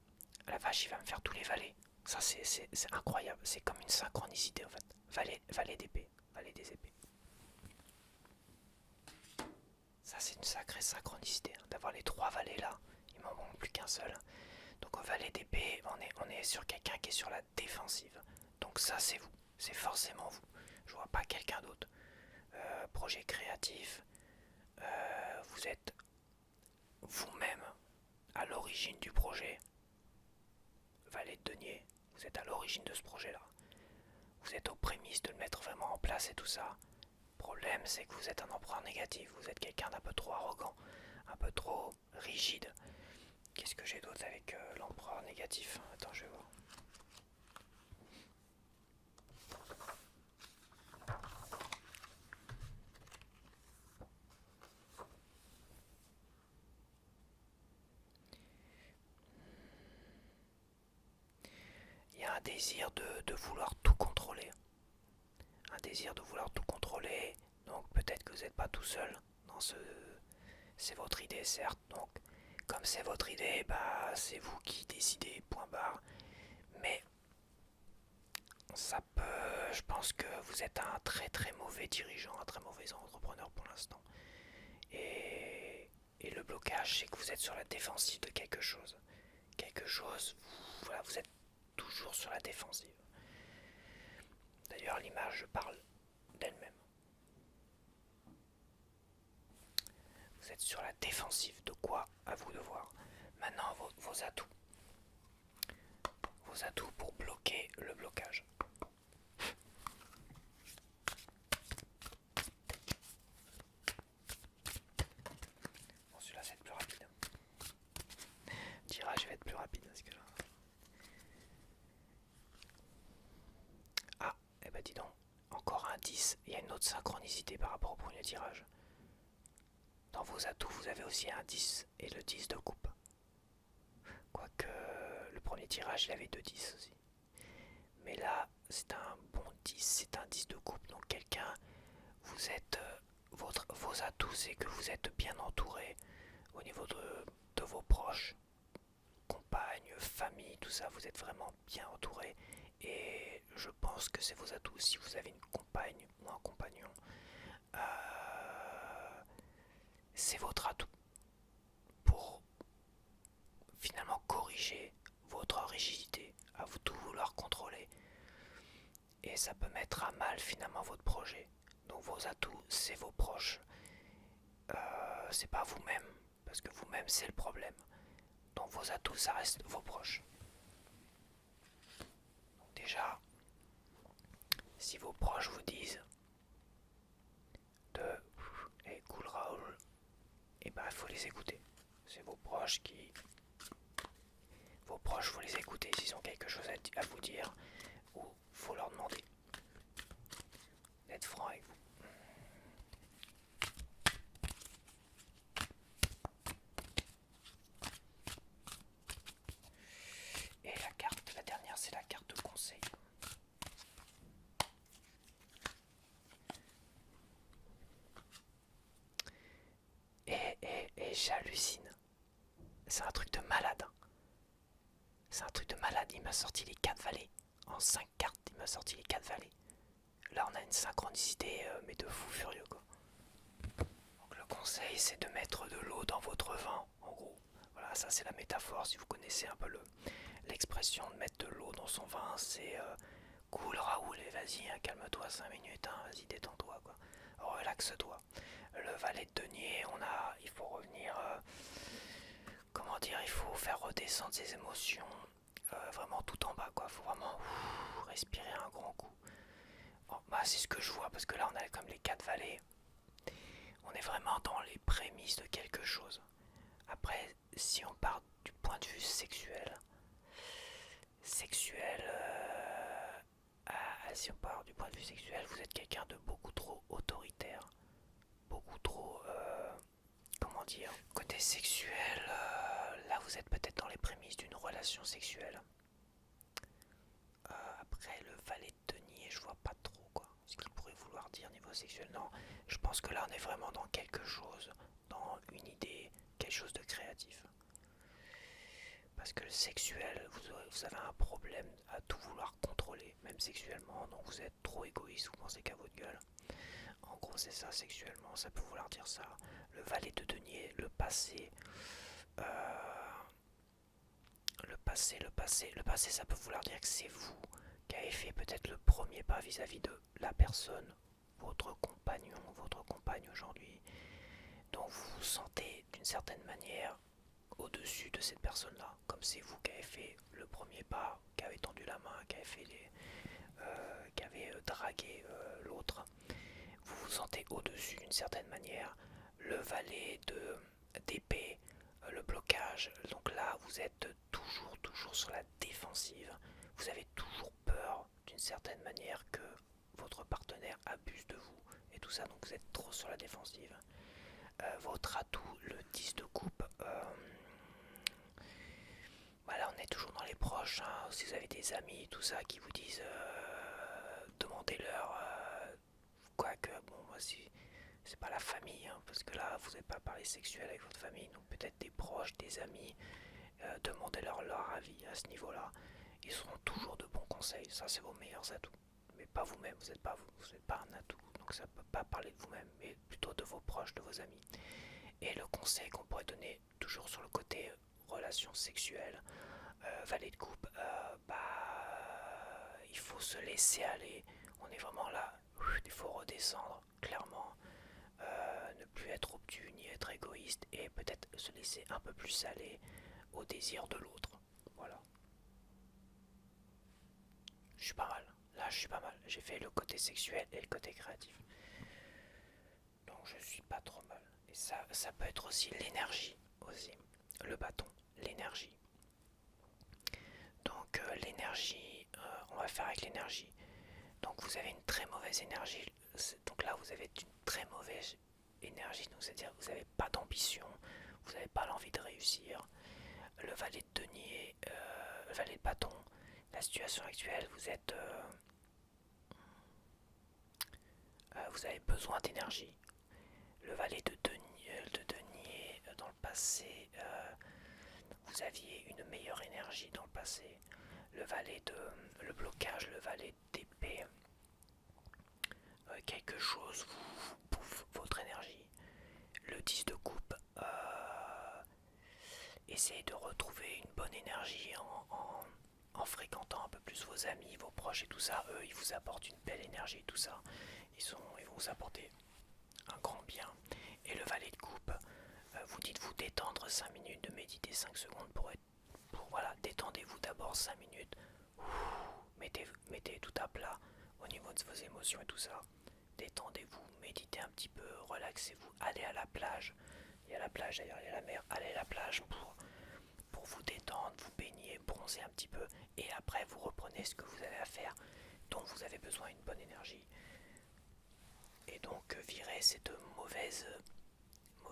La vache, il va me faire tous les valets. Ça, c'est incroyable. C'est comme une synchronicité en fait. Valet d'épée, valet des épées. Ça, c'est une sacrée synchronicité, hein, d'avoir les trois valets là. Il m'en manque plus qu'un seul. Donc au valet d'épée, on est sur quelqu'un qui est sur la défensive. Donc ça, c'est vous. C'est forcément vous. Je vois pas quelqu'un d'autre. Projet créatif. Vous êtes vous-même à l'origine du projet. Valet de denier, vous êtes à l'origine de ce projet-là. Vous êtes aux prémices de le mettre vraiment en place et tout ça. Le problème, c'est que vous êtes un empereur négatif. Vous êtes quelqu'un d'un peu trop arrogant, un peu trop rigide. Qu'est-ce que j'ai d'autre avec l'empereur négatif? Attends, je vais voir. Il y a un désir de vouloir tout contrôler. Un désir de vouloir tout contrôler. Donc peut-être que vous n'êtes pas tout seul dans ce... C'est votre idée, certes. Donc comme c'est votre idée, bah c'est vous qui décidez, point barre. Mais ça peut... Je pense que vous êtes un très très mauvais dirigeant, un très mauvais entrepreneur pour l'instant. Et le blocage, c'est que vous êtes sur la défensive de quelque chose. Quelque chose, voilà, vous êtes toujours sur la défensive. D'ailleurs, l'image parle d'elle-même. Vous êtes sur la défensive de quoi? À vous de voir. Maintenant, vos atouts. Vos atouts pour bloquer le blocage. Bon, celui-là, c'est le plus rapide. tirage. Dans vos atouts, vous avez aussi un 10 et le 10 de coupe. Quoique le premier tirage, il avait 2 10 aussi. Mais là, c'est un bon 10, c'est un 10 de coupe. Donc quelqu'un, vous êtes... vos atouts, c'est que vous êtes bien entouré au niveau de vos proches, compagnes, famille, tout ça. Vous êtes vraiment bien entouré. Et je pense que c'est vos atouts. Si vous avez une compagne ou un compagnon, c'est votre atout pour finalement corriger votre rigidité, à vous tout vouloir contrôler. Et ça peut mettre à mal finalement votre projet. Donc vos atouts, c'est vos proches. C'est pas vous-même, parce que vous-même c'est le problème. Donc vos atouts, ça reste vos proches. Donc déjà, si vos proches vous disent de hey, cool Raoul, et ben il faut les écouter. C'est vos proches qui... Vos proches, faut les écouter s'ils ont quelque chose à vous dire, ou faut leur demander d'être franc avec vous. Et la carte, la dernière, c'est la carte de conseil. Et j'hallucine. C'est un truc de malade. C'est un truc de malade. Il m'a sorti les 4 vallées. En 5 cartes, il m'a sorti les 4 vallées. Là, on a une synchronicité, mais de fou furieux, quoi. Donc, le conseil, c'est de mettre de l'eau dans votre vin, en gros. Voilà, ça, c'est la métaphore. Si vous connaissez un peu l'expression de mettre de l'eau dans son vin, c'est cool, Raoul, et vas-y, hein, calme-toi 5 minutes, hein, vas-y, détends-toi, quoi. Relaxe-toi. Le valet de denier, il faut revenir, comment dire, il faut faire redescendre ses émotions, vraiment tout en bas, quoi. Faut vraiment respirer un grand coup. Bon, bah, c'est ce que je vois, parce que là, on a comme les 4 valets. On est vraiment dans les prémices de quelque chose. Après, si on part du point de vue sexuel, si on part du point de vue sexuel, vous êtes quelqu'un de beaucoup trop autoritaire, beaucoup trop, comment dire, côté sexuel, là vous êtes peut-être dans les prémices d'une relation sexuelle. Après le valet de denier, je vois pas trop quoi, ce qu'il pourrait vouloir dire niveau sexuel. Non, je pense que là on est vraiment dans quelque chose, dans une idée, quelque chose de créatif. Parce que le sexuel, vous avez un problème à tout vouloir contrôler, même sexuellement, donc vous êtes trop égoïste, vous pensez qu'à votre gueule. En gros c'est ça sexuellement, ça peut vouloir dire ça. Le valet de denier, le passé, le passé ça peut vouloir dire que c'est vous qui avez fait peut-être le premier pas vis-à-vis de la personne, votre compagnon, votre compagne aujourd'hui. Donc vous vous sentez d'une certaine manière au-dessus de cette personne-là, comme c'est vous qui avez fait le premier pas, qui avez tendu la main, qui avez fait qui avez dragué l'autre. Vous vous sentez au-dessus d'une certaine manière. Le valet d'épée, le blocage. Donc là, vous êtes toujours sur la défensive. Vous avez toujours peur d'une certaine manière que votre partenaire abuse de vous et tout ça. Donc vous êtes trop sur la défensive. Votre atout, le 10 de coupe. Voilà, on est toujours dans les proches. Hein. Si vous avez des amis, tout ça, qui vous disent, demandez-leur. Quoique, bon, moi, c'est pas la famille, hein, parce que là, vous n'avez pas parlé sexuel avec votre famille, donc peut-être des proches, des amis. Demandez-leur leur avis à ce niveau-là. Ils seront toujours de bons conseils. Ça, c'est vos meilleurs atouts. Mais pas vous-même. Vous n'êtes pas un atout. Donc ça ne peut pas parler de vous-même, mais plutôt de vos proches, de vos amis. Et le conseil qu'on pourrait donner, toujours sur le côté relations sexuelles, valet de coupe, il faut se laisser aller. On est vraiment là. Il faut redescendre, clairement. Ne plus être obtus ni être égoïste et peut-être se laisser un peu plus aller au désir de l'autre. Voilà. Je suis pas mal. Là, je suis pas mal. J'ai fait le côté sexuel et le côté créatif. Donc, je suis pas trop mal. Et ça peut être aussi l'énergie, aussi. Le bâton, l'énergie. Donc, l'énergie, on va faire avec l'énergie. Donc, vous avez une très mauvaise énergie donc là, vous avez une très mauvaise énergie, donc c'est-à-dire que vous n'avez pas d'ambition, vous n'avez pas l'envie de réussir. Le valet de denier, le valet de bâton, la situation actuelle, vous avez besoin d'énergie. Le valet de denier dans le passé, vous aviez une meilleure énergie dans le passé. Le blocage, le valet d'épée, quelque chose vous bouffe votre énergie. Le 10 de coupe, essayez de retrouver une bonne énergie en fréquentant un peu plus vos amis, vos proches et tout ça. Eux, ils vous apportent une belle énergie et tout ça. Ils vont vous apporter un grand bien. Et le valet de coupe, vous dites vous détendre 5 minutes, de méditer 5 secondes voilà, détendez-vous d'abord 5 minutes. Mettez tout à plat au niveau de vos émotions et tout ça. Détendez-vous, méditez un petit peu, relaxez-vous, allez à la plage. Il y a la plage d'ailleurs, il y a la mer. Allez à la plage pour vous détendre, vous baigner, bronzer un petit peu. Et après, vous reprenez ce que vous avez à faire, dont vous avez besoin d'une bonne énergie. Et donc, virez cette mauvaise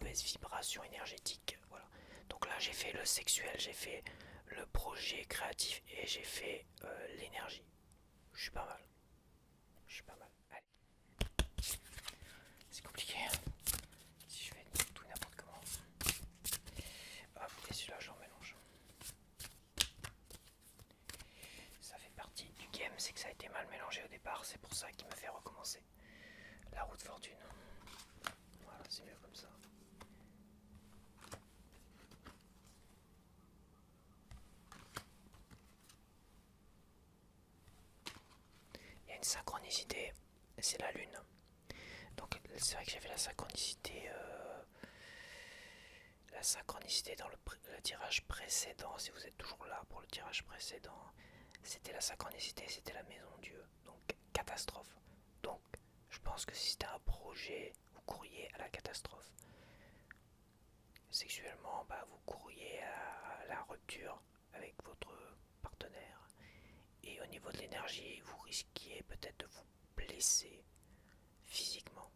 vibration énergétique. Voilà. Donc là, j'ai fait le sexuel, j'ai fait le projet créatif et j'ai fait l'énergie. Je suis pas mal. Je suis pas mal. Allez. C'est compliqué. Si je fais tout n'importe comment. Hop, et celui-là, j'en mélange. Ça fait partie du game, c'est que ça a été mal mélangé au départ. C'est pour ça qu'il me fait recommencer. La roue de fortune. Voilà, c'est mieux comme ça. Il y a une synchronicité, c'est la lune. Donc c'est vrai que j'ai fait la synchronicité dans le tirage précédent. Si vous êtes toujours là pour le tirage précédent, c'était la synchronicité, c'était la maison Dieu. Donc catastrophe. Donc je pense que si c'était un projet, vous courriez à la catastrophe. Sexuellement, vous courriez à la rupture avec votre partenaire. Et au niveau de l'énergie, vous risquiez peut-être de vous blesser physiquement.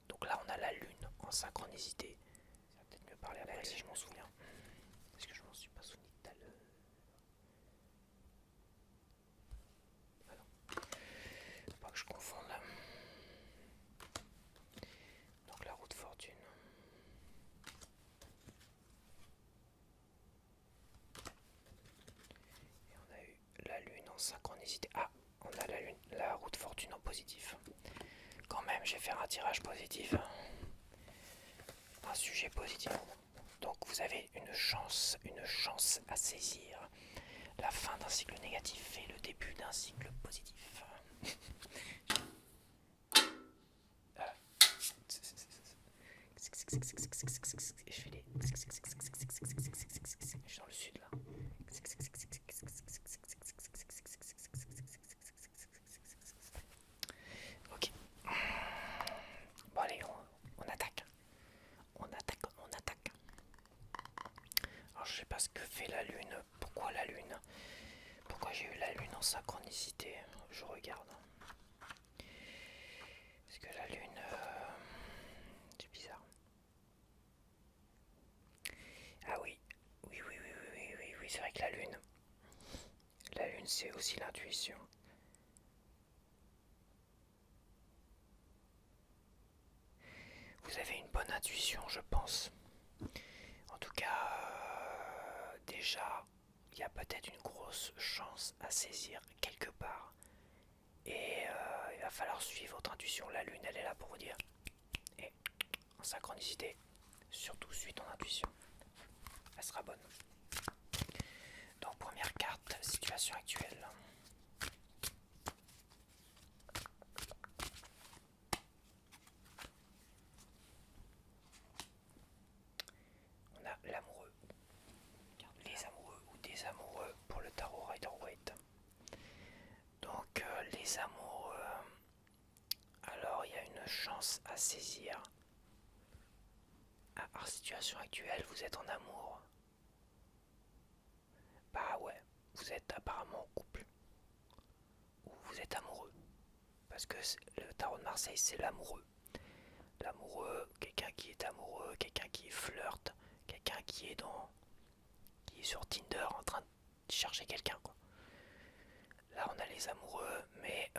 Donc là, on a la lune en synchronicité. Ça va peut-être mieux parler après si je m'en souviens. Parce que je m'en suis pas souvenu tout à l'heure. Ah non. Faut pas que je confonde là. Donc la roue de fortune. Et on a eu la lune en synchronicité. Ah, on a la roue de fortune en positif. Quand même, je vais faire un tirage positif. Un sujet positif. Donc vous avez une chance à saisir. La fin d'un cycle négatif et le début d'un cycle positif. Je fais des... Je suis dans le sud là. Ok. Bon allez, on attaque. On attaque. Alors je sais pas ce que fait la lune. Pourquoi la lune? Pourquoi j'ai eu la lune en synchronicité? Je regarde. Parce que la lune... c'est bizarre. Ah oui. Oui, c'est vrai que la lune c'est aussi l'intuition. Vous avez une bonne intuition, je pense. En tout cas, déjà, il y a peut-être une grosse chance à saisir quelque part. Et il va falloir suivre votre intuition. La lune, elle est là pour vous dire. Et en synchronicité, surtout suis ton intuition. Elle sera bonne. Donc première carte, situation actuelle. On a l'amoureux. Les amoureux ou des amoureux pour le tarot Rider-Waite. Donc les amoureux, alors il y a une chance à saisir. Alors situation actuelle, vous êtes en amour. Bah ouais, vous êtes apparemment en couple. Ou vous êtes amoureux. Parce que le tarot de Marseille, c'est l'amoureux. L'amoureux, quelqu'un qui est amoureux, quelqu'un qui flirte, quelqu'un qui est sur Tinder en train de chercher quelqu'un, quoi. Là, on a les amoureux, mais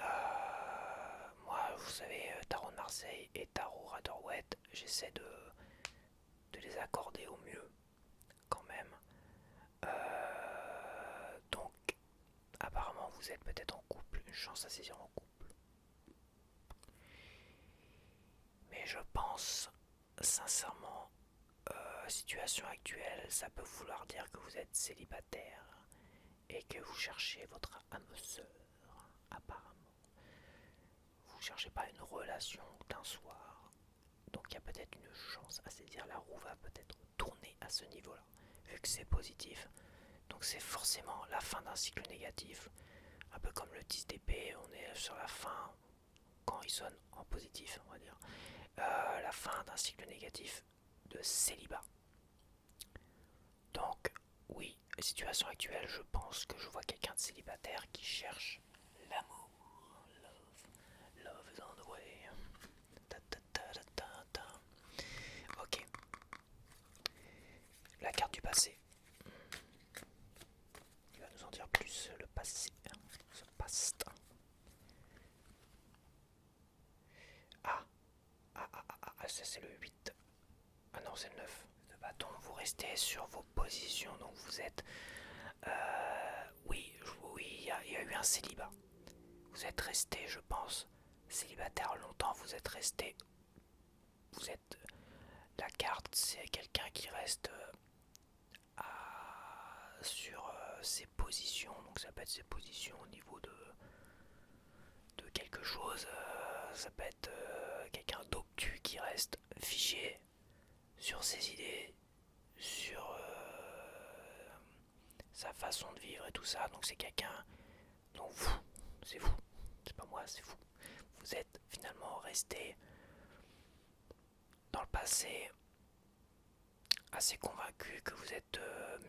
moi, vous savez, tarot de Marseille et tarot Rider-Waite, j'essaie de les accorder au mieux, quand même. Donc, apparemment, vous êtes peut-être en couple, une chance à saisir en couple. Mais je pense, sincèrement, situation actuelle, ça peut vouloir dire que vous êtes célibataire et que vous cherchez votre âme sœur, apparemment. Vous ne cherchez pas une relation d'un soir. Donc il y a peut-être une chance à saisir. La roue va peut-être tourner à ce niveau-là, vu que c'est positif. Donc c'est forcément la fin d'un cycle négatif. Un peu comme le 10 d'épée, on est sur la fin, quand il sonne en positif, on va dire. La fin d'un cycle négatif de célibat. Donc, oui, situation actuelle, je pense que je vois quelqu'un de célibataire qui cherche l'amour. Love is on the way. Ta, ta, ta, ta, ta, ta. Ok. La carte du passé. Il va nous en dire plus, le passé. Ce past. Ça c'est le 8. Ah non, c'est le 9 de bâton. Vous restez sur vos positions, donc vous êtes... oui, il y a eu un célibat. Vous êtes resté, je pense, célibataire longtemps. Vous êtes resté... Vous êtes... La carte, c'est quelqu'un qui reste sur ses positions. Donc ça peut être ses positions au niveau de quelque chose. Ça peut être quelqu'un d'obtus qui reste figé sur ses idées, sur sa façon de vivre et tout ça. Donc c'est quelqu'un, donc vous, c'est vous, c'est pas moi, c'est vous. Vous êtes finalement resté dans le passé assez convaincu que vous êtes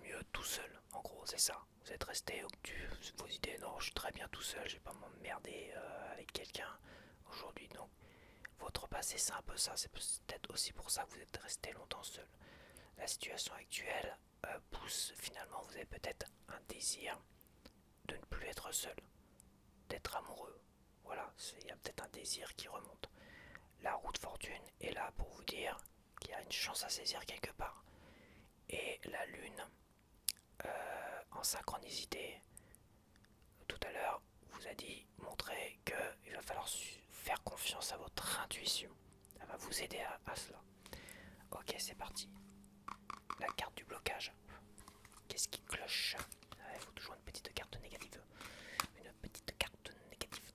mieux tout seul. En gros, c'est ça. Vous êtes resté obtus, vos idées, non, je suis très bien tout seul, je vais pas m'emmerder avec quelqu'un aujourd'hui. Donc votre passé, c'est un peu ça. C'est peut-être aussi pour ça que vous êtes resté longtemps seul. La situation actuelle pousse finalement, vous avez peut-être un désir de ne plus être seul, d'être amoureux. Voilà, il y a peut-être un désir qui remonte. La roue de fortune est là pour vous dire qu'il y a une chance à saisir quelque part. Et la lune, en synchronicité, tout à l'heure, vous a dit, montrer qu'il va falloir faire confiance à votre intuition. Elle va vous aider à cela. Ok, c'est parti. La carte du blocage. Qu'est-ce qui cloche? Il faut toujours une petite carte négative. Une petite carte négative.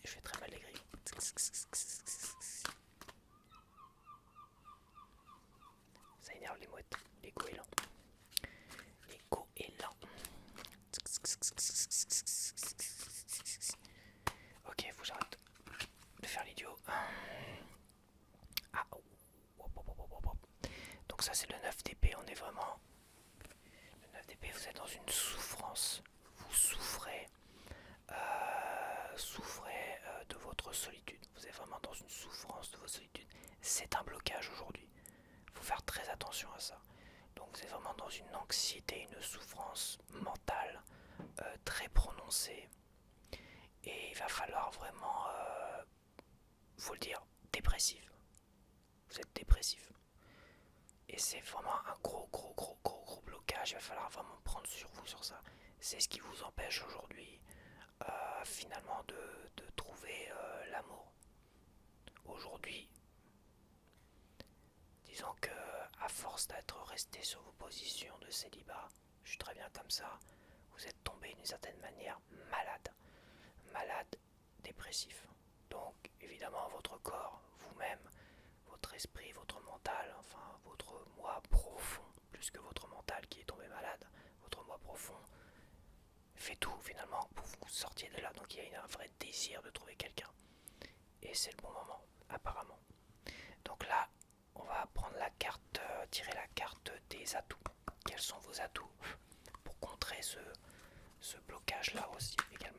Je fais très mal les grilles. Ça énerve les mouettes, les goélands. Les goélands. Ok, faut que j'arrête de faire l'idiot. Ah, donc ça c'est le 9 d'épée, on est vraiment... Le 9 d'épée, vous êtes dans une souffrance. Vous souffrez de votre solitude. Vous êtes vraiment dans une souffrance de votre solitude. C'est un blocage aujourd'hui. Il faut faire très attention à ça. Donc vous êtes vraiment dans une anxiété, une souffrance mentale très prononcée. Et il va falloir vraiment, faut le dire, dépressif. Vous êtes dépressif. Et c'est vraiment un gros blocage. Il va falloir vraiment prendre sur vous sur ça. C'est ce qui vous empêche aujourd'hui finalement de trouver l'amour. Aujourd'hui, disons que à force d'être resté sur vos positions de célibat, je suis très bien comme ça, vous êtes tombé d'une certaine manière malade, dépressif. Donc évidemment votre corps, vous-même, votre esprit, votre mental, enfin votre moi profond, plus que votre mental qui est tombé malade, votre moi profond fait tout finalement pour que vous sortiez de là. Donc il y a un vrai désir de trouver quelqu'un. Et c'est le bon moment, apparemment. Donc là, on va prendre la carte, tirer la carte des atouts. Quels sont vos atouts pour contrer ce blocage là aussi également?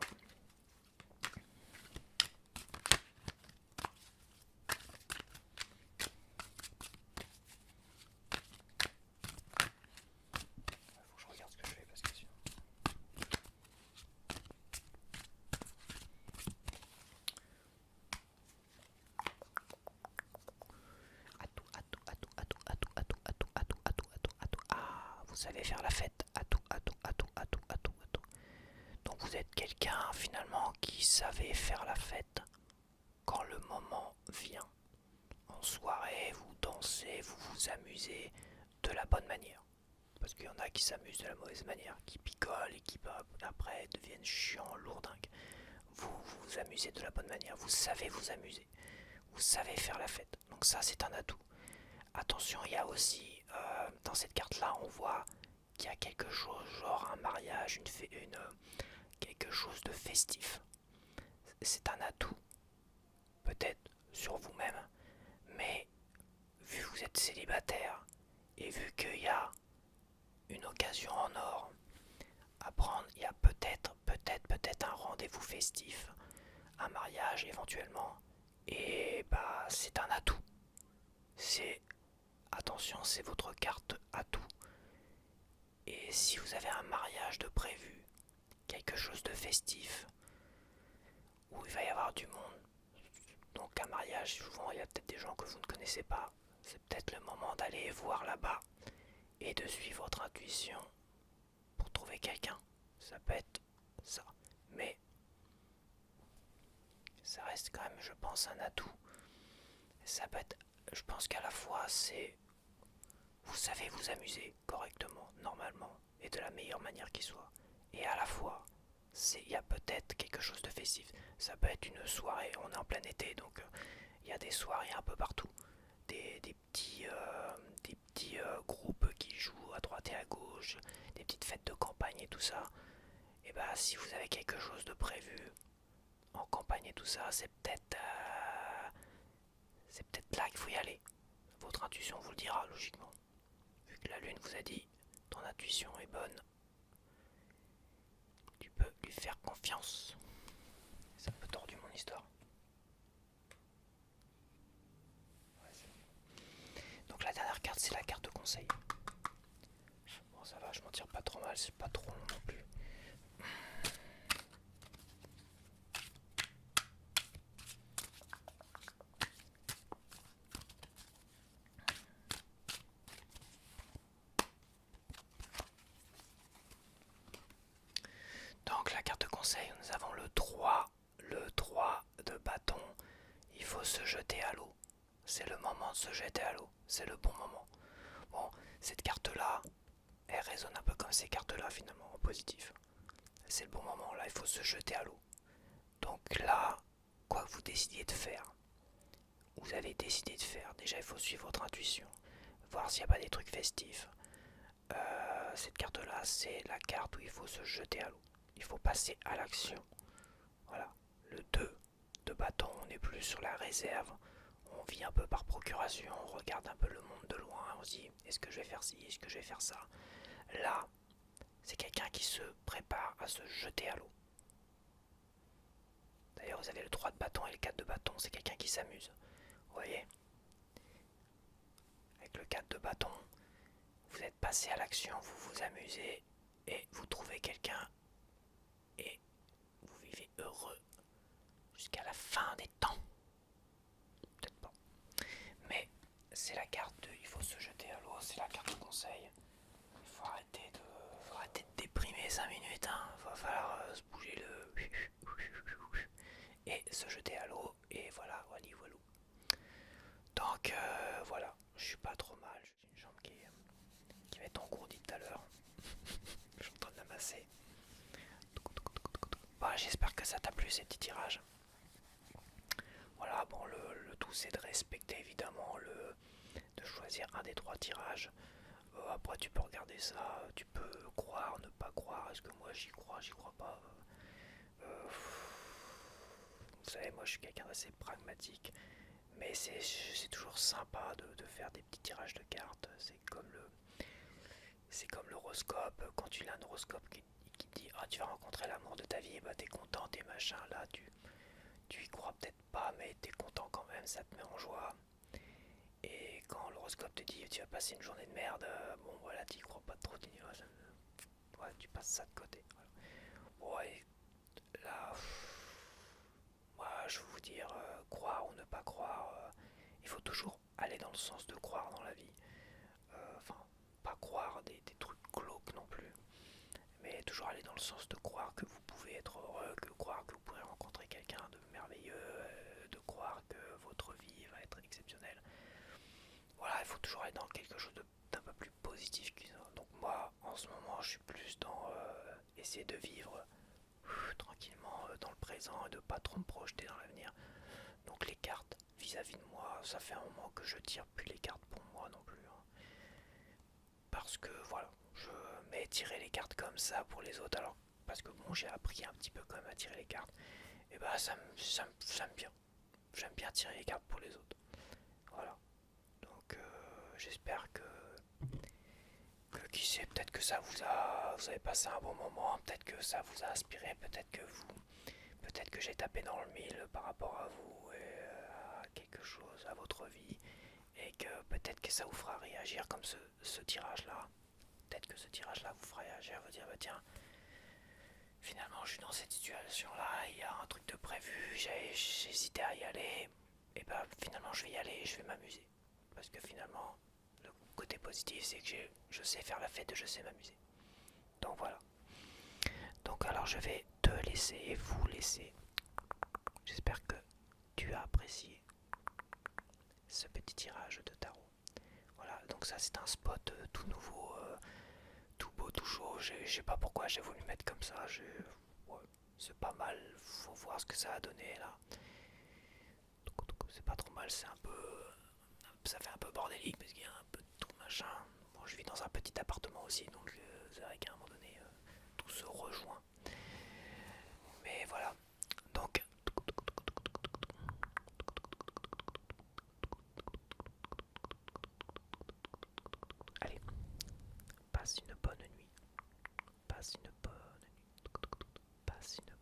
Faut que je regarde ce que je fais parce que sinon... Ah, vous savez faire la fête. Atout. Donc vous êtes quelqu'un finalement qui savait faire la fête quand le moment vient. En soirée, vous dansez, vous vous amusez de la bonne manière. Parce qu'il y en a qui s'amusent de la mauvaise manière, qui picolent et qui après deviennent chiants, lourdingues. Vous vous amusez de la bonne manière, vous savez vous amuser, vous savez faire la fête. Donc ça c'est un atout. Attention, il y a aussi, dans cette carte-là, on voit qu'il y a quelque chose, genre un mariage, quelque chose de festif. C'est un atout, peut-être sur vous-même, mais vu que vous êtes célibataire et vu qu'il y a une occasion en or à prendre, il y a peut-être un rendez-vous festif, un mariage éventuellement, et bah c'est un atout. C'est attention, c'est votre carte atout. Et si vous avez un mariage de prévu, quelque chose de festif, où il va y avoir du monde, donc un mariage, souvent il y a peut-être des gens que vous ne connaissez pas, c'est peut-être le moment d'aller voir là-bas et de suivre votre intuition pour trouver quelqu'un. Ça peut être ça. Mais ça reste quand même, je pense, un atout. Ça peut être, je pense qu'à la fois, c'est vous savez vous amuser correctement, normalement, et de la meilleure manière qui soit. Et à la fois, il y a peut-être quelque chose de festif. Ça peut être une soirée, on est en plein été, donc il y a des soirées un peu partout. Des petits groupes qui jouent à droite et à gauche, des petites fêtes de campagne et tout ça. Et bah si vous avez quelque chose de prévu en campagne et tout ça, c'est peut-être là qu'il faut y aller. Votre intuition vous le dira logiquement. Vu que la lune vous a dit ton intuition est bonne, tu peux lui faire confiance. C'est un peu tordu mon histoire. Donc la dernière carte c'est la carte de conseil. Bon ça va, je m'en tire pas trop mal, c'est pas trop long non plus. Donc la carte de conseil, nous avons le 3 de bâton. Il faut se jeter à l'eau. C'est le moment de se jeter à l'eau. C'est le bon moment. Bon, cette carte-là, elle résonne un peu comme ces cartes-là finalement, en positif. C'est le bon moment, là, il faut se jeter à l'eau. Donc là, quoi que vous décidiez de faire, vous avez décidé de faire. Déjà, il faut suivre votre intuition, voir s'il n'y a pas des trucs festifs. Cette carte-là, c'est la carte où il faut se jeter à l'eau. Il faut passer à l'action. Voilà. Le 2 de bâton, on n'est plus sur la réserve. On vit un peu par procuration, on regarde un peu le monde de loin, on se dit est-ce que je vais faire ci, est-ce que je vais faire ça. Là, c'est quelqu'un qui se prépare à se jeter à l'eau. D'ailleurs, vous avez le 3 de bâton et le 4 de bâton, c'est quelqu'un qui s'amuse. Vous voyez? Avec le 4 de bâton, vous êtes passé à l'action, vous vous amusez et vous trouvez quelqu'un et vous vivez heureux jusqu'à la fin des temps. Peut-être pas. Mais c'est la carte de il faut se jeter à l'eau, c'est la carte de conseil. Il faut arrêter de déprimer 5 minutes, hein. Va falloir se bouger le et se jeter à l'eau et voilà, wally voilou. Donc voilà, je suis pas trop mal. J'ai une jambe qui va être engourdie tout à l'heure. Je suis en train de l'amasser. Bon, j'espère que ça t'a plu ces petits tirages. Voilà, bon, le tout c'est de respecter évidemment de choisir un des 3 tirages. Après tu peux regarder ça, tu peux croire, ne pas croire. Est-ce que moi j'y crois pas. Vous savez, moi je suis quelqu'un d'assez pragmatique. Mais c'est toujours sympa de faire des petits tirages de cartes. C'est comme l'horoscope. Quand tu as un horoscope qui te dit ah, tu vas rencontrer l'amour de ta vie, bah t'es content, t'es machin. Là, tu y crois peut-être pas, mais t'es content quand même, ça te met en joie. Et quand l'horoscope te dit tu vas passer une journée de merde, bon voilà, t'y crois pas trop, tu dis, ouais, tu passes ça de côté. Voilà. Ouais, là, moi je veux vous dire, croire ou ne pas croire, il faut toujours aller dans le sens de croire dans la vie. Enfin, pas croire des trucs glauques non plus, mais toujours aller dans le sens de croire que vous pouvez être heureux, que croire que vous pourrez rencontrer quelqu'un de merveilleux, de croire que votre vie va être exceptionnelle. Voilà, il faut toujours aller dans quelque chose d'un peu plus positif que ça. Donc moi, en ce moment, je suis plus dans essayer de vivre tranquillement dans le présent et de pas trop me projeter dans l'avenir. Donc les cartes vis-à-vis de moi, ça fait un moment que je tire plus les cartes pour moi non plus. Hein. Parce que voilà, je mets tirer les cartes comme ça pour les autres. Alors, parce que bon, j'ai appris un petit peu quand même à tirer les cartes. Et bah ça me bien. J'aime bien tirer les cartes pour les autres. Voilà. Donc j'espère que qui sait, peut-être que vous avez passé un bon moment, peut-être que ça vous a inspiré, peut-être que j'ai tapé dans le mille par rapport à vous et à quelque chose, à votre vie, et que peut-être que ça vous fera réagir comme ce tirage-là. Peut-être que ce tirage-là vous fera réagir, vous dire bah tiens, finalement je suis dans cette situation-là, il y a un truc de prévu, j'hésitais à y aller, et bah finalement je vais y aller et je vais m'amuser. Parce que finalement, le côté positif c'est que je sais faire la fête et je sais m'amuser. Donc voilà. Donc alors je vais te laisser, vous laisser. J'espère que tu as apprécié ce petit tirage de tarot. Voilà, donc ça c'est un spot tout nouveau, tout beau, tout chaud. Je sais pas pourquoi j'ai voulu mettre comme ça. Ouais, c'est pas mal, faut voir ce que ça a donné là. C'est pas trop mal, c'est un peu. Ça fait un peu bordélique parce qu'il y a un peu de tout machin. Bon, je vis dans un petit appartement aussi, donc c'est vrai qu'à un moment donné, tout se rejoint. Mais voilà. Donc, allez, passe une bonne nuit. Passe une bonne nuit. Passe une